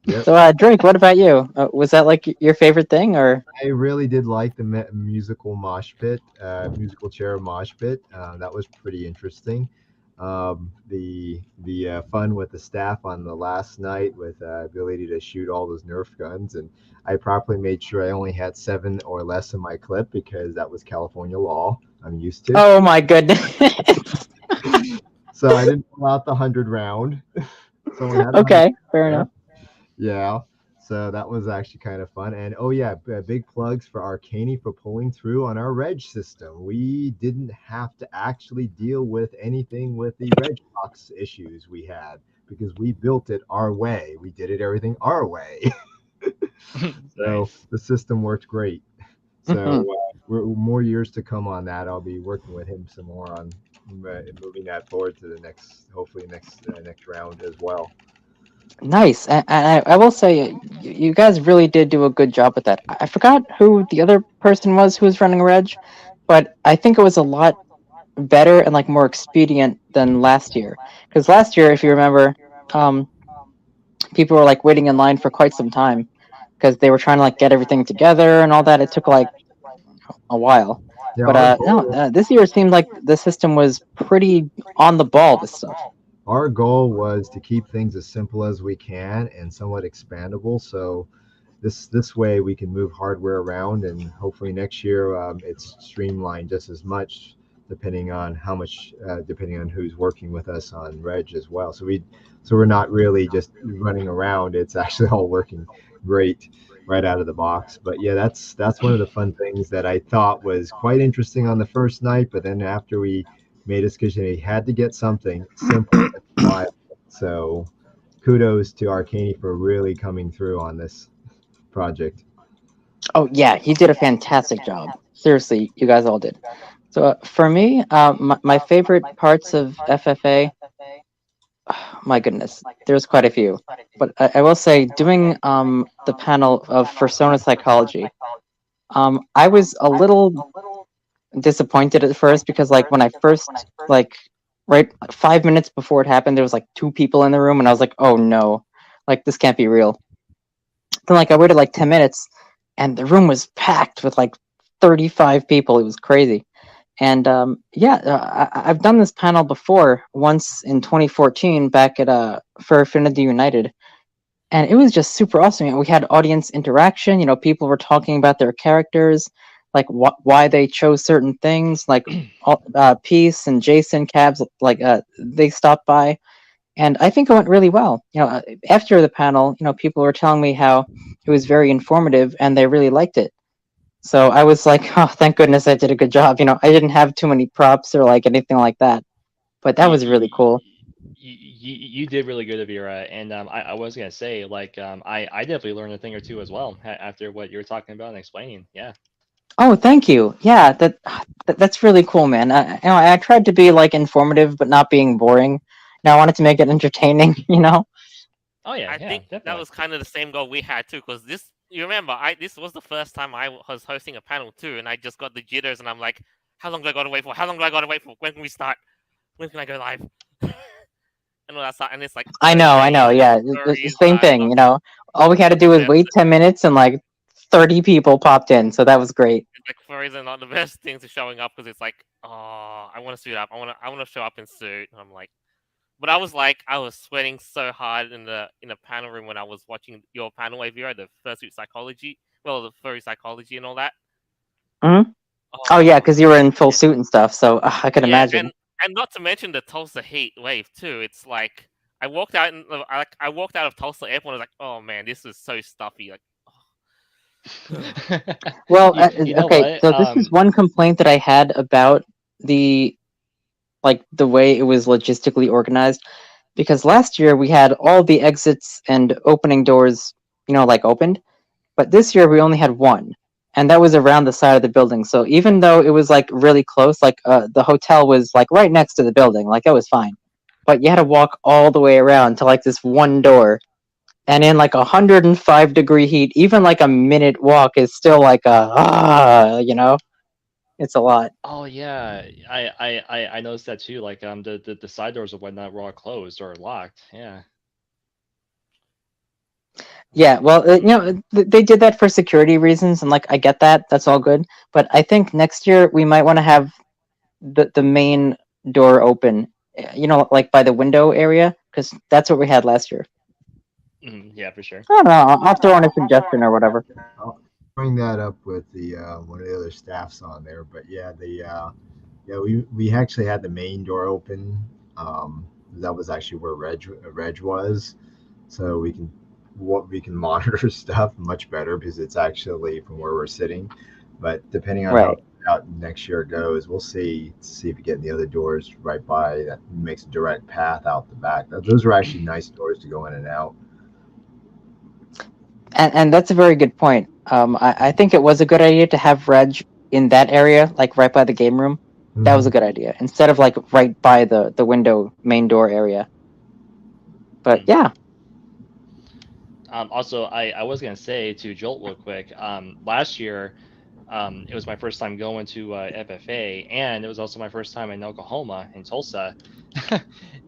Yep. So, Drake, what about you? Was that like your favorite thing, or? I really did like the musical mosh pit, musical chair mosh pit. That was pretty interesting. The fun with the staff on the last night with ability to shoot all those Nerf guns, and I properly made sure I only had 7 or less in my clip because that was California law. I'm used to. Oh my goodness. So I didn't pull out the 100 round. Someone had a 100. Okay, fair enough. Yeah. So that was actually kind of fun. And oh yeah, big plugs for Arcani for pulling through on our reg system. We didn't have to actually deal with anything with the reg box issues we had because we built it our way. We did everything our way. So Nice. the system worked great. So we're more years to come on that. I'll be working with him some more on moving that forward to the hopefully next round as well. Nice. And I will say, you guys really did do a good job with that. I forgot who the other person was who was running Reg, but I think it was a lot better and like more expedient than last year. Because last year, if you remember, people were like waiting in line for quite some time because they were trying to like get everything together and all that. It took like a while. Yeah, But no, this year it seemed like the system was pretty on the ball with stuff. our goal was to keep things as simple as we can and somewhat expandable. So this way we can move hardware around, and hopefully next year it's streamlined just as much, depending on how much, depending on who's working with us on Reg as well. So we're not really just running around. It's actually all working great right out of the box. But yeah, that's one of the fun things that I thought was quite interesting on the first night. But then after we made a decision, we had to get something simple and reliable. So kudos to Arcani for really coming through on this project. Oh yeah, he did a fantastic job. Seriously, you guys all did. So for me, my favorite parts of FFA, my goodness, there's quite a few. But I will say, doing the panel of persona psychology, I was a little disappointed at first because like when I first like right 5 minutes before it happened, there was like 2 people in the room, and I was like, oh no, like this can't be real. Then like I waited like 10 minutes, and the room was packed with like 35 people. It was crazy. And I've done this panel before, once in 2014 back at for Affinity United, and it was just super awesome. We had audience interaction. People were talking about their characters, like why they chose certain things. Like Peace and Jason Cabs, like they stopped by, and I think it went really well. After the panel, people were telling me how it was very informative and they really liked it. So I was like, oh, thank goodness I did a good job. I didn't have too many props or like anything like that, but that was really cool. You did really good, Avira, and I was gonna say like I definitely learned a thing or two as well after what you were talking about and explaining. Yeah. Oh, thank you. Yeah, that's really cool, man. I tried to be like informative, but not being boring. Now I wanted to make it entertaining, you know. Oh yeah, I yeah, think that definitely. was kind of the same goal we had too, because this, you remember, this was the first time I was hosting a panel too, and I just got the jitters, and I'm like, how long do I gotta wait for? How long do I gotta wait for? When can we start? When can I go live? And all that stuff, and it's like I know. Thursday, Yeah, the stories, same thing. got You know, all we had to not do the was best. wait 10 minutes, and like 30 people popped in, so that was great. It's like furries are not the best things to showing up because it's like, oh, I want to suit up. I want to show up in suit. And I'm like, but I was sweating so hard in the panel room when I was watching your panel, Avira, the fursuit psychology, well, the furry psychology and all that. Hmm. Oh yeah, Oh, because you were in full Yeah. suit and stuff, so I can yeah, imagine. and not to mention the Tulsa heat wave too. It's like I walked out I walked out of Tulsa airport and I was like, oh man, this is so stuffy. Like, Well, You know okay, what? so this is one complaint that I had about the the way it was logistically organized, because last year we had all the exits and opening doors, like opened, but this year we only had one, and that was around the side of the building. So even though it was like really close, like the hotel was like right next to the building, like that was fine, but you had to walk all the way around to like this one door, and in like 105-degree heat, even like a minute walk is still like it's a lot. Oh yeah, I noticed that too. Like the side doors and whatnot were all closed or locked. Yeah. Yeah, well, they did that for security reasons, and like I get that. That's all good. But I think next year we might want to have the main door open, like by the window area, because that's what we had last year. Yeah, for sure. I don't know. I'll throw in a suggestion or whatever. I'll bring that up with the one of the other staffs on there. But yeah, yeah, we actually had the main door open. That was actually where Reg was, so we can monitor stuff much better because it's actually from where we're sitting. But depending on how Right. out next year goes, we'll see if we get in the other doors right by that makes a direct path out the back. Those are actually nice doors to go in and out. And that's a very good point. I think it was a good idea to have Reg in that area, like right by the game room. That was a Hmm. good idea, instead of like right by the window main door area. But Mm. yeah. Also, I was gonna say to Jolt real quick. Last year, it was my first time going to FFA, and it was also my first time in Oklahoma in Tulsa.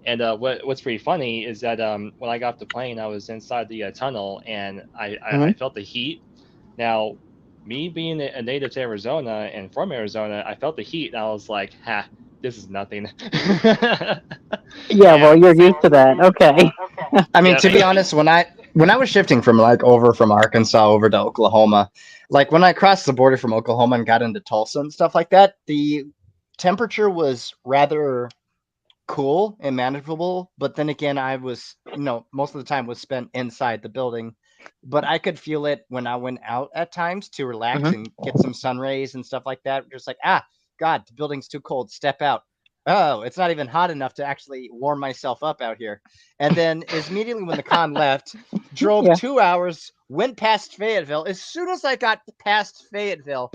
And what's pretty funny is that when I got off the plane, I was inside the tunnel, and I Mhm. felt the heat. Now, me being a native to Arizona and from Arizona, I felt the heat, and I was like, "Ha, this is nothing." Yeah, yeah, well, you're same. used to that. Okay. I mean, Yeah. to be honest, when I was shifting from like over from Arkansas over to Oklahoma, like when I crossed the border from Oklahoma and got into Tulsa and stuff like that, the temperature was rather cool and manageable. But then again, I was, most of the time was spent inside the building. But I could feel it when I went out at times to relax Hmm. and get some sun rays and stuff like that. Just like, God, the building's too cold. Step out. Oh, it's not even hot enough to actually warm myself up out here. And then is immediately when the con left, drove Yeah. 2 hours, went past Fayetteville. As soon as I got past Fayetteville,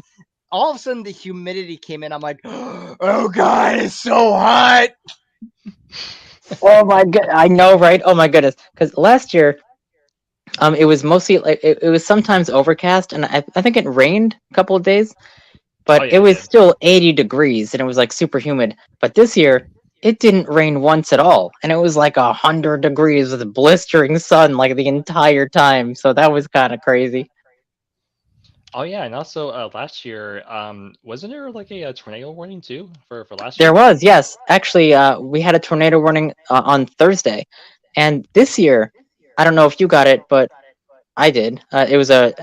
all of a sudden the humidity came in. I'm like, oh God, it's so hot. Oh my god, I know, right? Oh my goodness, because last year, it was mostly like it was sometimes overcast, and I think it rained a couple of days, Oh but yeah, it it was did. still 80 degrees, and it was like super humid. But this year, it didn't rain once at all, and it was like 100 degrees with blistering sun like the entire time. So that was kind of crazy. Oh yeah, and also last year, wasn't there like a tornado warning too for last There year? was, yes, actually, we had a tornado warning on Thursday, and this year, I don't know if you got it, but I did. It was a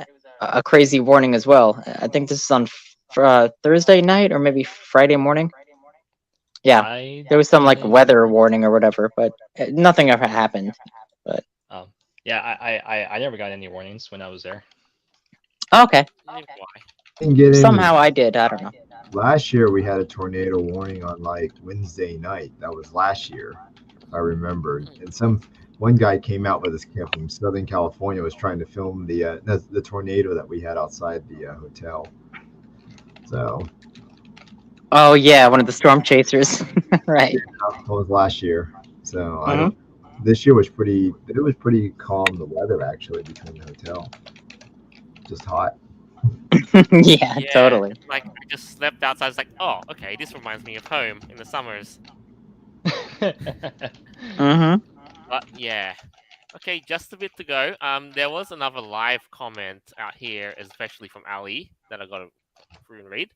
crazy warning as well. I think this is on Thursday night or maybe Friday morning. Yeah, I there was some like didn't. weather warning or whatever, but nothing ever happened. But Oh yeah, I never got any warnings when I was there. okay, Neither do I. Didn't get any. somehow I did. I don't know. Last year we had a tornado warning on like Wednesday night. That was last year. I remember. And one guy came out with us from Southern California, was trying to film the tornado that we had outside the hotel. So Oh yeah, one of the storm chasers. Right. that was last year. So I Mhm. don't. This year was pretty. It was pretty calm. The weather actually between the hotel, just hot. Yeah, Yeah, totally. like I just slept outside. It's like, oh, okay, this reminds me of home in the summers. Hmm. But yeah, okay, just a bit to go. There was another live comment out here, especially from Ali, that I got to through and read.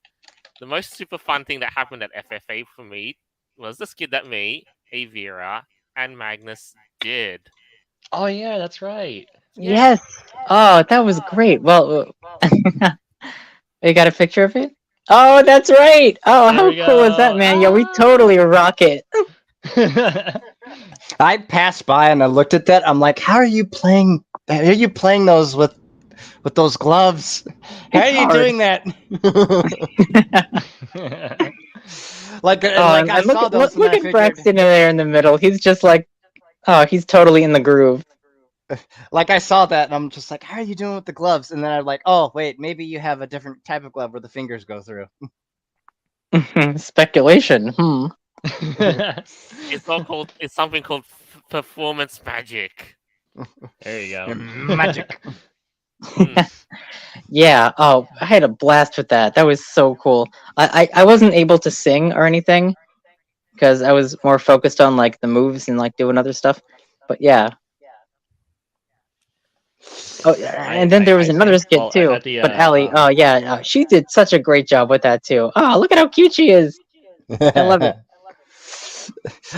The most super fun thing that happened at FFA for me was the skit that me, Avira, and Magnus did. Oh yeah, that's right. Yeah, Yes. Oh, that was great. Well, you got a picture of it? Oh, that's right. Oh, There how we cool is that, go. man? Yeah, we totally rock it. I passed by and I looked at that. I'm like, how are you playing? How are you playing those with those gloves? How It's are you hard. doing that? like, Oh, like I and look saw at those and look I at figured, Braxton in there in the middle. He's just like, oh, he's totally in the groove. like I saw that and I'm just like, how are you doing with the gloves? And then I'm like, oh wait, maybe you have a different type of glove where the fingers go through. Speculation. Hmm. it's something called performance magic. There you go. Magic. Mm. Yeah. Oh, I had a blast with that. That was so cool. I wasn't able to sing or anything because I was more focused on like the moves and like doing other stuff. But yeah. Oh, yeah, and then there was I another sang skit well too. at the But Allie, oh yeah, she did such a great job with that too. Oh, look at how cute she is. I love it.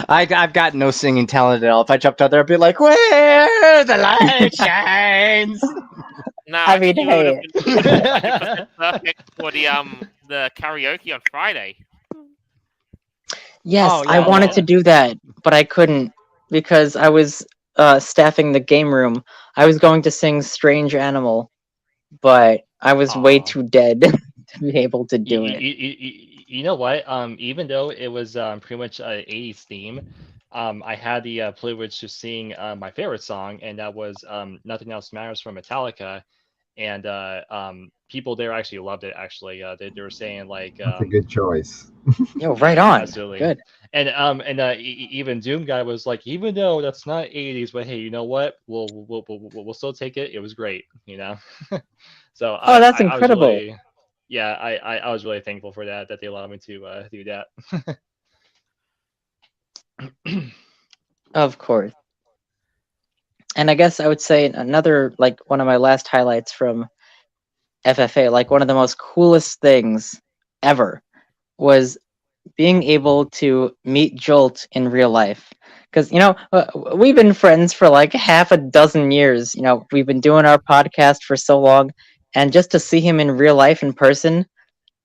I've got no singing talent at all. If I jumped out there, I'd be like, "Where the light shines." No, I I mean, think you would have hey. been 100% perfect for the karaoke on Friday. Yes, Oh, I yeah, wanted no. to do that, but I couldn't because I was staffing the game room. I was going to sing Strange Animal, but I was way Aw. too dead to be able to do it. You know what? Even though it was pretty much a 80s theme, I had the privilege to sing my favorite song, and that was "Nothing Else Matters" from Metallica. And people there actually loved it. Actually, they were saying like, That's a good choice. Yo, right yeah, on. absolutely. Good. And even Doom guy was like, even though that's not 80s, but hey, you know what? We'll still take it. It was great, you know. So Oh, that's I was incredible. really, yeah, I was really thankful for that they allowed me to do that. Of course. And I guess I would say another, like, one of my last highlights from FFA, like, one of the most coolest things ever was being able to meet Jolt in real life. Because, we've been friends for like half a dozen years. We've been doing our podcast for so long. And just to see him in real life in person,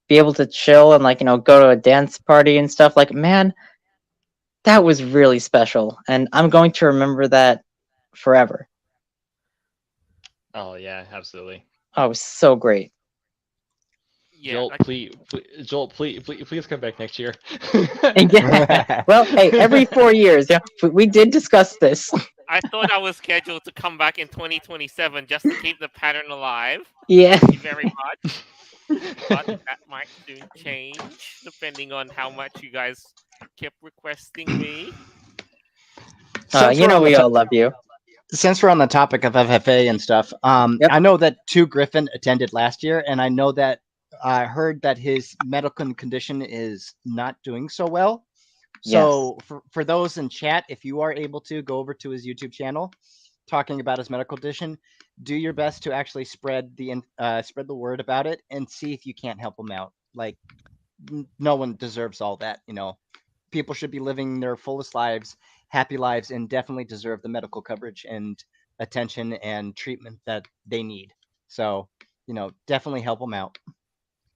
be able to chill and, like, go to a dance party and stuff, like, man, that was really special. And I'm going to remember that forever. Oh yeah, absolutely. Oh, it was so great. Yeah, Jolt, like, Jolt, please come back next year. Yeah. Well, hey, every 4 years, we did discuss this. I thought I was scheduled to come back in 2027 just to keep the pattern alive. Yeah. Thank you very much. But that might soon change depending on how much you guys kept requesting me. Since we're on the We all love you. since we're on the topic of FFA and stuff, Yep. I know that Two Griffin attended last year, and I know that I heard that his medical condition is not doing so well. So for those in chat, if you are able to go over to his YouTube channel, talking about his medical condition, do your best to actually spread the word about it and see if you can't help him out. Like, no one deserves all that. People should be living their fullest lives, happy lives, and definitely deserve the medical coverage and attention and treatment that they need. So, definitely help them out.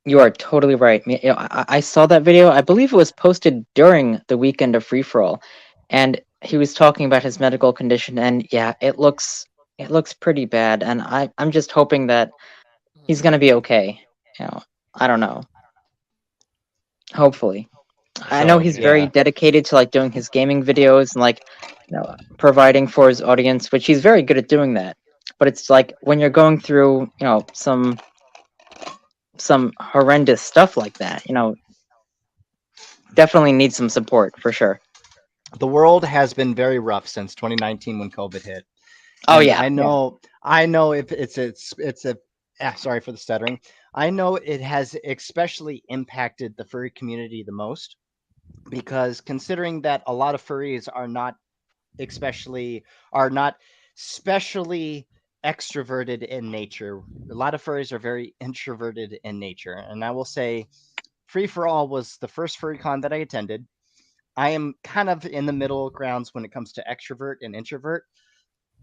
You are totally right. I saw that video. I believe it was posted during the weekend of Free For All, and he was talking about his medical condition. And yeah, it looks pretty bad. And I'm just hoping that he's gonna be okay. I don't know. Hopefully. I know So, he's very dedicated to like doing his gaming videos and like providing for his audience, which he's very good at doing that. But it's like when you're going through some horrendous stuff like that, definitely need some support for sure. the world has been very rough since 2019 when COVID hit. Oh And yeah, I know if it's a sorry for the stuttering. I know it has especially impacted the furry community the most because considering that a lot of furries especially are not specially extroverted in nature. A lot of furries are very introverted in nature. And I will say Free for All was the first furry con that I attended. I am kind of in the middle grounds when it comes to extrovert and introvert.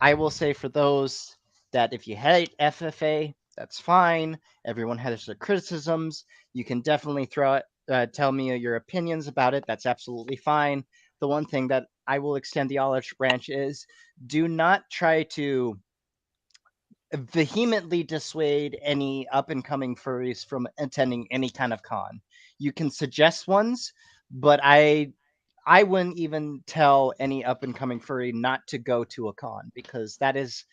I will say for those that if you hate FFA, that's fine. Everyone has their criticisms. You can definitely tell me your opinions about it. That's absolutely fine. The one thing that I will extend the olive branch is do not try to vehemently dissuade any up and coming furries from attending any kind of con. You can suggest ones, but I wouldn't even tell any up and coming furry not to go to a con because that is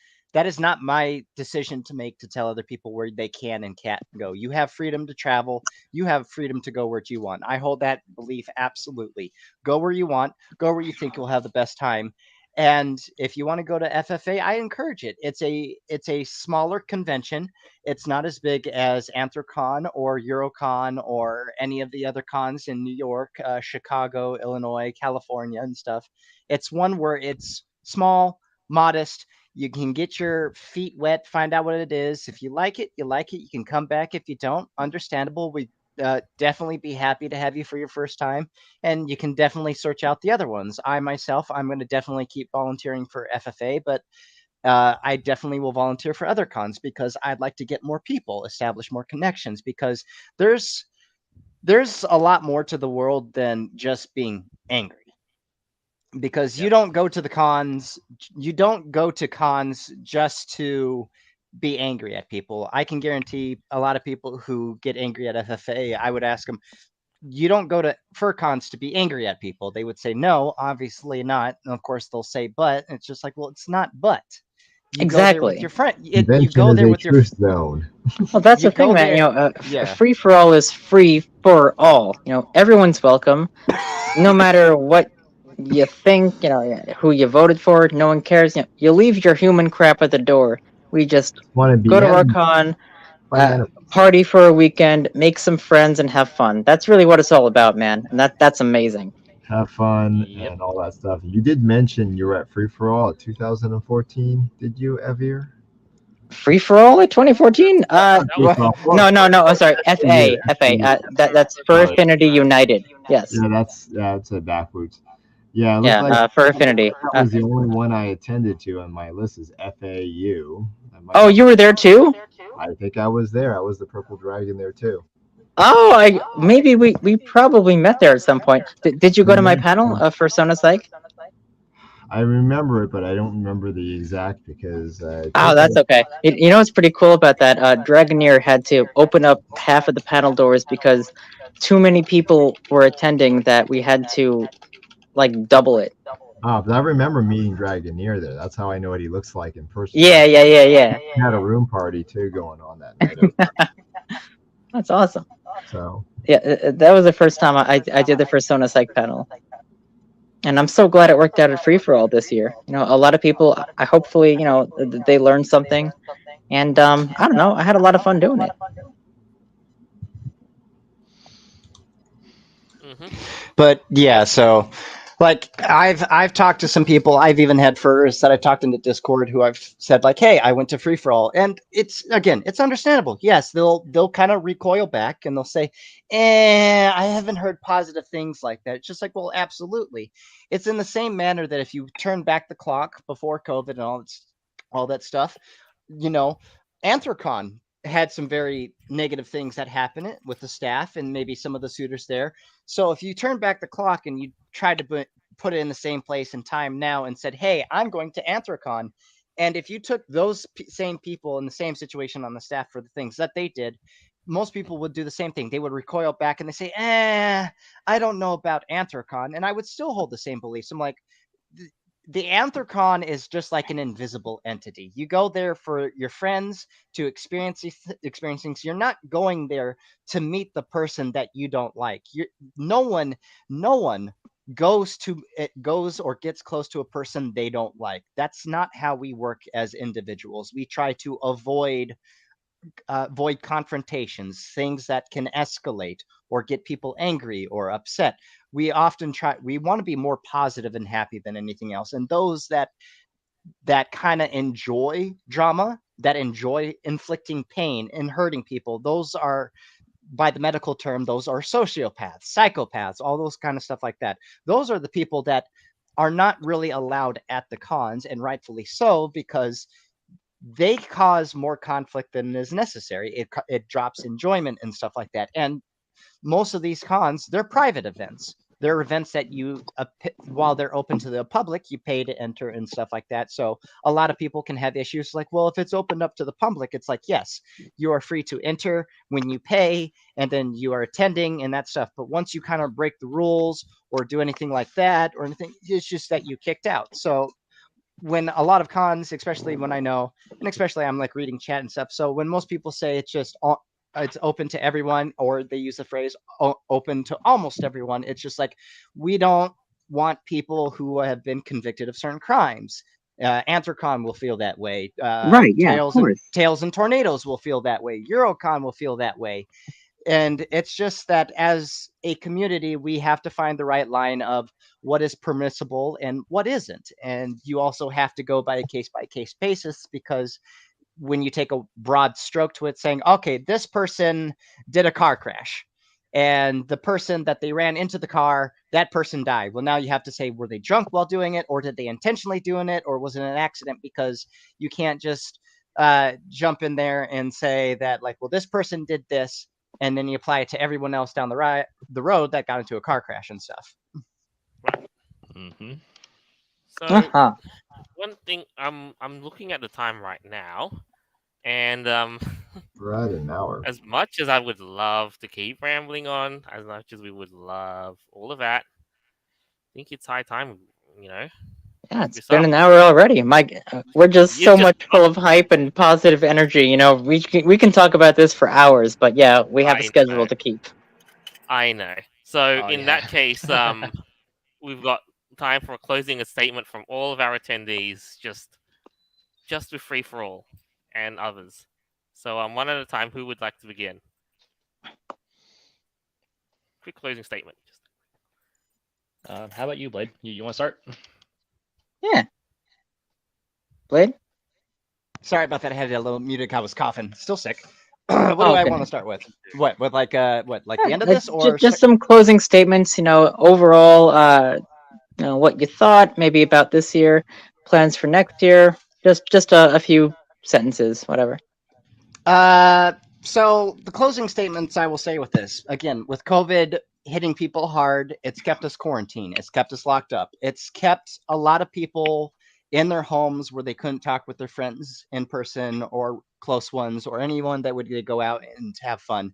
not my decision to make to tell other people where they can and can't go. You have freedom to travel. You have freedom to go where you want. I hold that belief absolutely. Go where you want. Go where you think you'll have the best time. And if you want to go to FFA, I encourage it. It's a smaller convention. It's not as big as Anthrocon or Eurocon or any of the other cons in New York, Chicago, Illinois, California, and stuff. It's one where it's small, modest. You can get your feet wet, find out what it is. If you like it, you like it. You can come back. If you don't, understandable. We definitely be happy to have you for your first time, and you can definitely search out the other ones. I myself, I'm going to definitely keep volunteering for FFA, but I definitely will volunteer for other cons because I'd like to get more people, establish more connections. Because there's a lot more to the world than just being angry. Because you don't go to the cons, you don't go to cons just to be angry at people. I can guarantee a lot of people who get angry at FFA, I would ask them, you don't go to fur cons to be angry at people. They would say, no, obviously not. And of course, they'll say, but. And it's just like, well, it's not but. You go there with exactly. your friend. You Convention go is there a with your. truth zone. Well, that's You the thing, go man. there. A Yeah. free for all is free for all. Everyone's welcome, no matter what you think. Who you voted for. No one cares. You leave your human crap at the door. We just Want to be go to our animals? con, Like animals. party for a weekend, make some friends, and have fun. That's really what it's all about, man. And that's amazing. Have fun Yep. and all that stuff. You did mention you were at Free for All 2014. Did you, Evir? Free for all at 2014? That Free was for All. No, no, no. Oh, sorry. Yeah, FA. FA. That's for Sorry. Affinity United. Yes. Yeah, that's a backwards. Yeah, it looks Yeah. like For Affinity. that was the only one I attended to, and my list is FAU. I might Oh, have. you were there too? I think I was there. I was the purple dragon there too. Oh, I maybe we probably met there at some point. Did you go to my panel for Sona Psych? I remember it, but I don't remember the exact because I Oh, think that's okay. You know what's pretty cool about that? Dragoneer had to open up half of the panel doors because too many people were attending that we had to like double it. but I remember meeting Dragoneer there. That's how I know what he looks like in person. Yeah, yeah, yeah, yeah. He had a room party too going on that night. That's awesome. So Yeah, that was the first time I did the first Sona Psych panel. And I'm so glad it worked out at Free for All this year. A lot of people, I hopefully, they learned something. And I don't know, I had a lot of fun doing it. But yeah, so like I've talked to some people. I've even had furs that I've talked in the Discord who I've said like, "Hey, I went to free for all," and it's understandable. Yes, they'll kind of recoil back and they'll say, I haven't heard positive things like that." It's just like, well, absolutely. It's in the same manner that if you turn back the clock before COVID and all that stuff, Anthrocon had some very negative things that happened with the staff and maybe some of the suitors there. So if you turn back the clock and you try to put it in the same place and time now and said, "Hey, I'm going to Anthrocon," and if you took those same people in the same situation on the staff for the things that they did, most people would do the same thing. They would recoil back and they say, I don't know about Anthrocon. And I would still hold the same beliefs. I'm like, the Anthrocon is just like an invisible entity. You go there for your friends to experience things. You're not going there to meet the person that you don't like. No one goes or gets close to a person they don't like. That's not how we work as individuals. We try to avoid confrontations, things that can escalate or get people angry or upset. We want to be more positive and happy than anything else. And those that kind of enjoy drama, that enjoy inflicting pain and hurting people, those are, by the medical term, those are sociopaths, psychopaths, all those kind of stuff like that. Those are the people that are not really allowed at the cons, and rightfully so, because they cause more conflict than is necessary. It drops enjoyment and stuff like that. And most of these cons, they're private events. They're events that while they're open to the public, you pay to enter and stuff like that. So a lot of people can have issues like, well, if it's opened up to the public, it's like, yes, you are free to enter when you pay, and then you are attending and that stuff. But once you kind of break the rules or do anything like that or anything, it's just that you kicked out. So when a lot of cons, especially when I know, and especially I'm like reading chat and stuff. So when most people say it's open to everyone, or they use the phrase open to almost everyone, it's just like, we don't want people who have been convicted of certain crimes. Anthrocon will feel that way. Right, yeah, of course. Tails and Tornadoes will feel that way. Eurocon will feel that way. And it's just that as a community, we have to find the right line of what is permissible and what isn't. And you also have to go by a case by case basis, because when you take a broad stroke to it, saying, okay, this person did a car crash and the person that they ran into the car, that person died. Well, now you have to say, were they drunk while doing it, or did they intentionally doing it, or was it an accident? Because you can't just jump in there and say that, like, well, this person did this, and then you apply it to everyone else down the road that got into a car crash and stuff. Mm-hmm. So Uh-huh. one thing, I'm looking at the time right now, and We're at an hour. as much as I would love to keep rambling on, as much as we would love all of that, I think it's high time, you know. Yeah, it's Yourself. been an hour already. We're just You so just much full of hype and positive energy. You know, we can talk about this for hours, but yeah, we have a I schedule know. to keep. I know. So Oh, in yeah. that case, we've got time for closing a statement from all of our attendees, just with free for all and others. So one at a time. Who would like to begin? Quick closing statement. How about you, Blade? You want to start? Yeah. Blade? Sorry about that. I had a little muted. I was coughing. Still sick. What do I okay. want to start with? What? With like the end of Yeah, this, or just some closing statements, you know, overall, you know, what you thought maybe about this year, plans for next year, just a few sentences, whatever. So the closing statements I will say with this, again, with COVID hitting people hard, it's kept us quarantined. It's kept us locked up. It's kept a lot of people in their homes where they couldn't talk with their friends in person or close ones or anyone that would go out and have fun.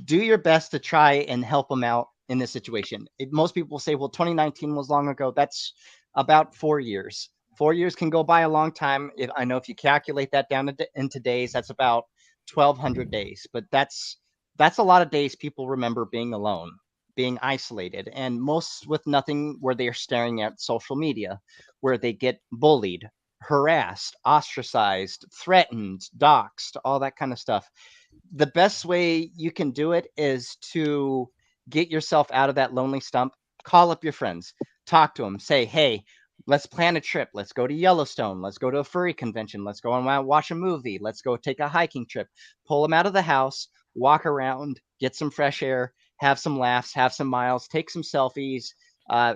Do your best to try and help them out in this situation. Most people say, well, 2019 was long ago. That's about 4 years. 4 years can go by a long time. I know if you calculate that down into days, that's about 1,200 days. But that's a lot of days people remember being alone, being isolated, and most with nothing, where they are staring at social media, where they get bullied, harassed, ostracized, threatened, doxxed, all that kind of stuff. The best way you can do it is to get yourself out of that lonely stump. Call up your friends, talk to them, say, hey, let's plan a trip. Let's go to Yellowstone. Let's go to a furry convention. Let's go and watch a movie. Let's go take a hiking trip. Pull them out of the house, walk around, get some fresh air, have some laughs, have some miles, take some selfies,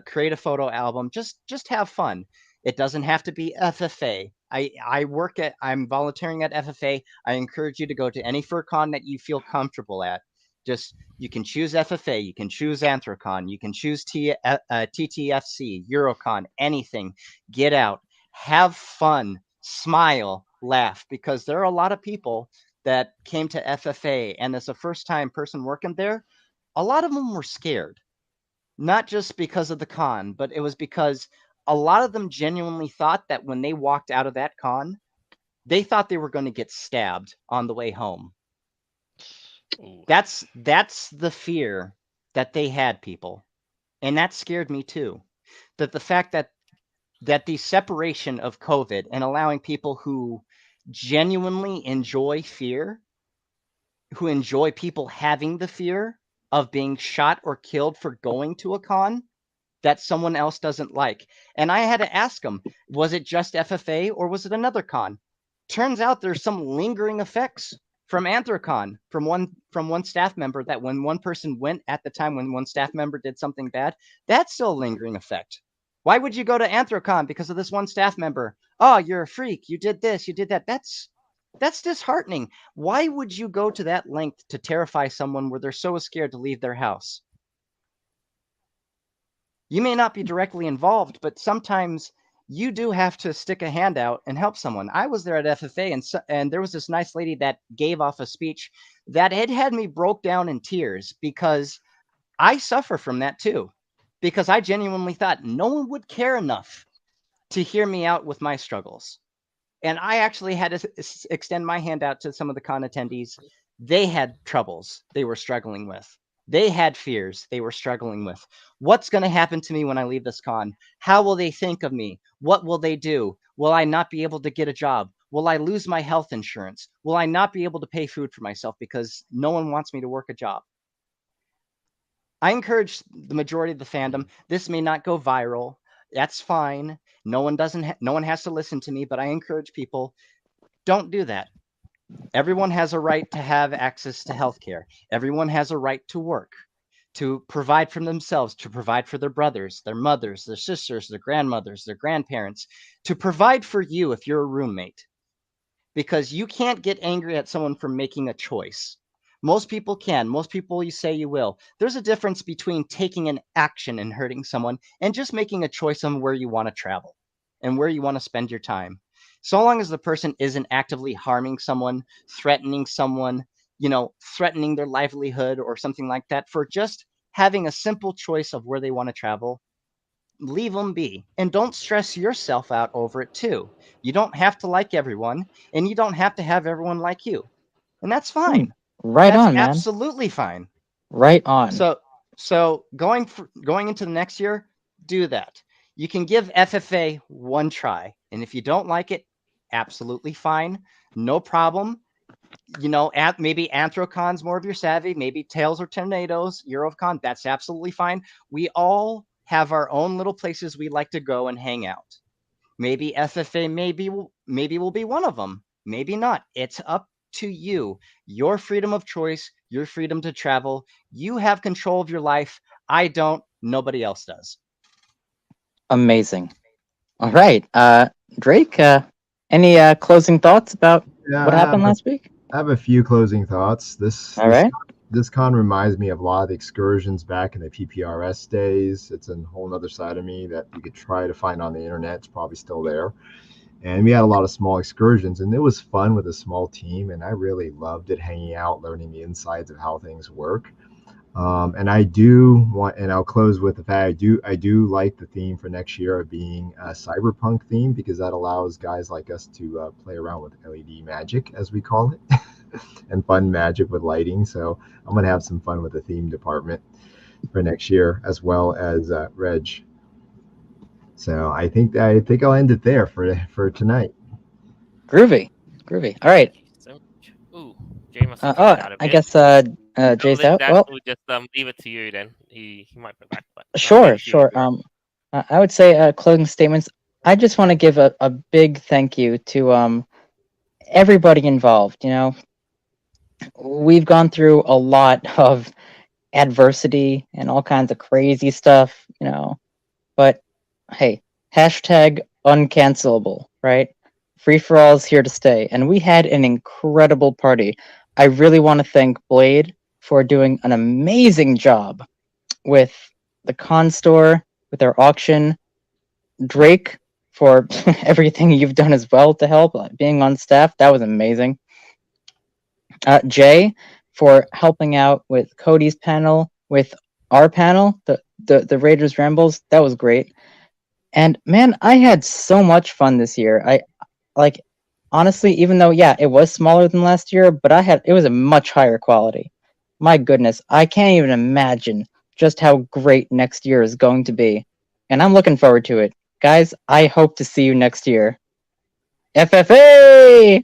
create a photo album. Just have fun. It doesn't have to be FFA. I'm volunteering at FFA. I encourage you to go to any FurCon that you feel comfortable at. Just, you can choose FFA, you can choose Anthrocon, you can choose TTFC, Eurocon, anything. Get out, have fun, smile, laugh, because there are a lot of people that came to FFA, and as a first-time person working there, a lot of them were scared. Not just because of the con, but it was because a lot of them genuinely thought that when they walked out of that con, they thought they were going to get stabbed on the way home. Ooh. That's the fear that they had, people. And that scared me too. That the fact that the separation of COVID and allowing people who genuinely enjoy fear, who enjoy people having the fear of being shot or killed for going to a con that someone else doesn't like. And I had to ask them, was it just FFA or was it another con? Turns out there's some lingering effects from Anthrocon, from one staff member, that when one person went at the time when one staff member did something bad, that's still a lingering effect. Why would you go to Anthrocon because of this one staff member? Oh, you're a freak. You did this, you did that. That's disheartening. Why would you go to that length to terrify someone where they're so scared to leave their house? You may not be directly involved, but sometimes you do have to stick a hand out and help someone. I was there at FFA, and there was this nice lady that gave off a speech that had me broke down in tears, because I suffer from that too. Because I genuinely thought no one would care enough to hear me out with my struggles. And I actually had to extend my hand out to some of the con attendees. They had troubles they were struggling with. They had fears they were struggling with. What's going to happen to me when I leave this con? How will they think of me? What will they do? Will I not be able to get a job? Will I lose my health insurance? Will I not be able to pay food for myself because no one wants me to work a job? I encourage the majority of the fandom. This may not go viral. That's fine. No one has to listen to me, but I encourage people, don't do that. Everyone has a right to have access to healthcare. Everyone has a right to work, to provide for themselves, to provide for their brothers, their mothers, their sisters, their grandmothers, their grandparents, to provide for you if you're a roommate. Because you can't get angry at someone for making a choice. Most people can. Most people, you say you will. There's a difference between taking an action and hurting someone and just making a choice on where you want to travel and where you want to spend your time. So long as the person isn't actively harming someone, threatening someone, threatening their livelihood or something like that, for just having a simple choice of where they want to travel, leave them be. And don't stress yourself out over it too. You don't have to like everyone, and you don't have to have everyone like you. And that's fine. Right That's on, man. absolutely fine. Right on. So going into the next year, do that. You can give FFA one try, and if you don't like it, absolutely fine, no problem. Maybe Anthrocon's more of your savvy, maybe Tails or Tornadoes, Eurocon, that's absolutely fine. We all have our own little places we like to go and hang out. Maybe FFA maybe will be one of them. Maybe not. It's up to you. Your freedom of choice, your freedom to travel. You have control of your life. I don't. Nobody else does. Amazing. All right. Drake, any closing thoughts about what happened last week? I have a few closing thoughts. This con reminds me of a lot of the excursions back in the PPRS days. It's a whole other side of me that you could try to find on the internet. It's probably still there. And we had a lot of small excursions, and it was fun with a small team, and I really loved it, hanging out, learning the insides of how things work. And I do want, and I'll close with the fact I do like the theme for next year of being a cyberpunk theme, because that allows guys like us to play around with LED magic, as we call it, and fun magic with lighting. So I'm gonna have some fun with the theme department for next year, as well as Reg. So I think I'll end it there for tonight. Groovy. All right. Ooh, Jay must have dropped out a bit. I guess Jay's out. Well, we'll just leave it to you then. He might be back. But sure. I would say closing statements. I just want to give a big thank you to everybody involved. We've gone through a lot of adversity and all kinds of crazy stuff, but hey, hashtag uncancelable, right? Free for all is here to stay, and we had an incredible party. I really want to thank Blade for doing an amazing job with the con store, with our auction, Drake for everything you've done as well to help, being on staff. That was amazing. Jay, for helping out with Cody's panel, with our panel, the Raiders Rambles. That was great. And man, I had so much fun this year. I like honestly, even though yeah, it was smaller than last year, but it was a much higher quality. My goodness, I can't even imagine just how great next year is going to be. And I'm looking forward to it. Guys, I hope to see you next year. FFA!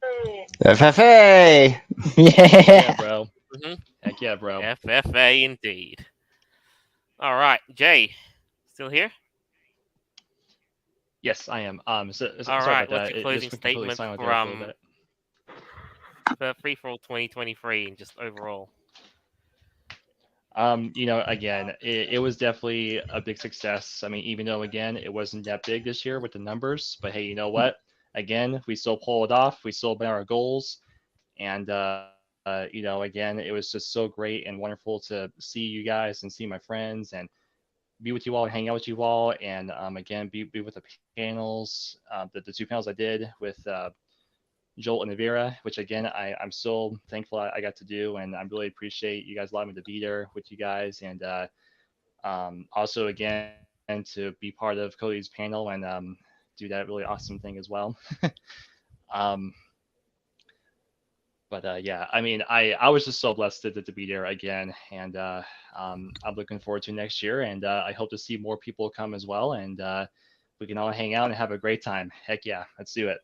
FFA. Yeah, Yeah. bro. Mhm. Heck yeah, bro. FFA indeed. All right, Jay, still here? Yes, I am. All Sorry right, about what's that. your It closing just went completely statement silent there for a little bit. for Free For All 2023 and just overall? Again, it was definitely a big success. I mean, even though again it wasn't that big this year with the numbers, but hey, you know what? Again, we still pulled it off. We still met our goals, and again, it was just so great and wonderful to see you guys and see my friends and be with you all and hang out with you all, and again, be with the panels, the two panels I did with Joel and Avira, which again I'm so thankful I got to do, and I really appreciate you guys allowing me to be there with you guys, and also again to be part of Cody's panel and do that really awesome thing as well. um, but yeah, I mean I was just so blessed to be there again, and I'm looking forward to next year, and I hope to see more people come as well, and we can all hang out and have a great time. Heck yeah, let's do it.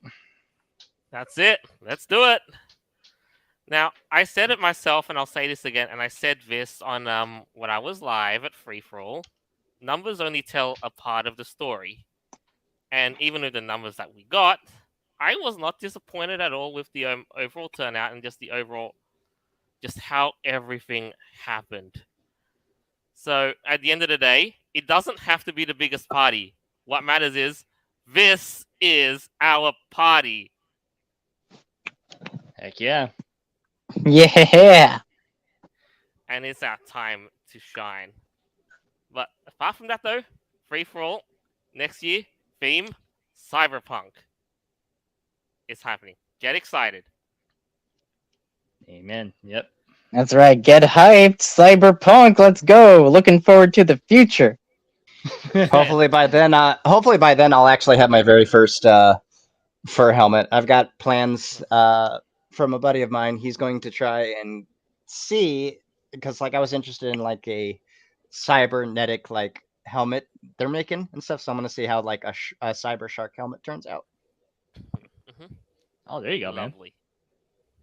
That's it. Let's do it. Now, I said it myself, and I'll say this again, and I said this on when I was live at Free For All. Numbers only tell a part of the story, and even with the numbers that we got, I was not disappointed at all with the overall turnout and just the overall, just how everything happened. So at the end of the day, it doesn't have to be the biggest party. What matters is this is our party. Heck yeah. Yeah. And it's our time to shine. But apart from that, though, Free For All, next year, theme, Cyberpunk. It's happening. Get excited. Amen. Yep. That's right. Get hyped. Cyberpunk. Let's go. Looking forward to the future. Hopefully by then, I'll actually have my very first fur helmet. I've got plans from a buddy of mine. He's going to try and see, because like I was interested in like a cybernetic like helmet they're making and stuff. So I'm gonna see how like a cyber shark helmet turns out. Mm-hmm. Oh, there you go, man. Lovely.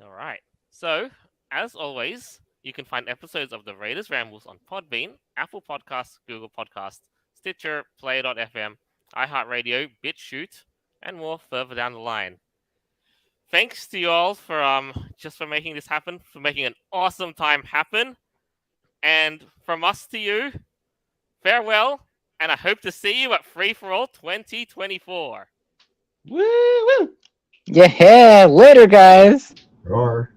All right. So, as always, you can find episodes of the Raiders Rambles on Podbean, Apple Podcasts, Google Podcasts, Stitcher, Player.fm, iHeartRadio, BitChute, and more further down the line. Thanks to you all for just for making this happen, for making an awesome time happen. And from us to you, farewell, and I hope to see you at Free For All 2024. Woo woo. Yeah. Later, guys. Roar.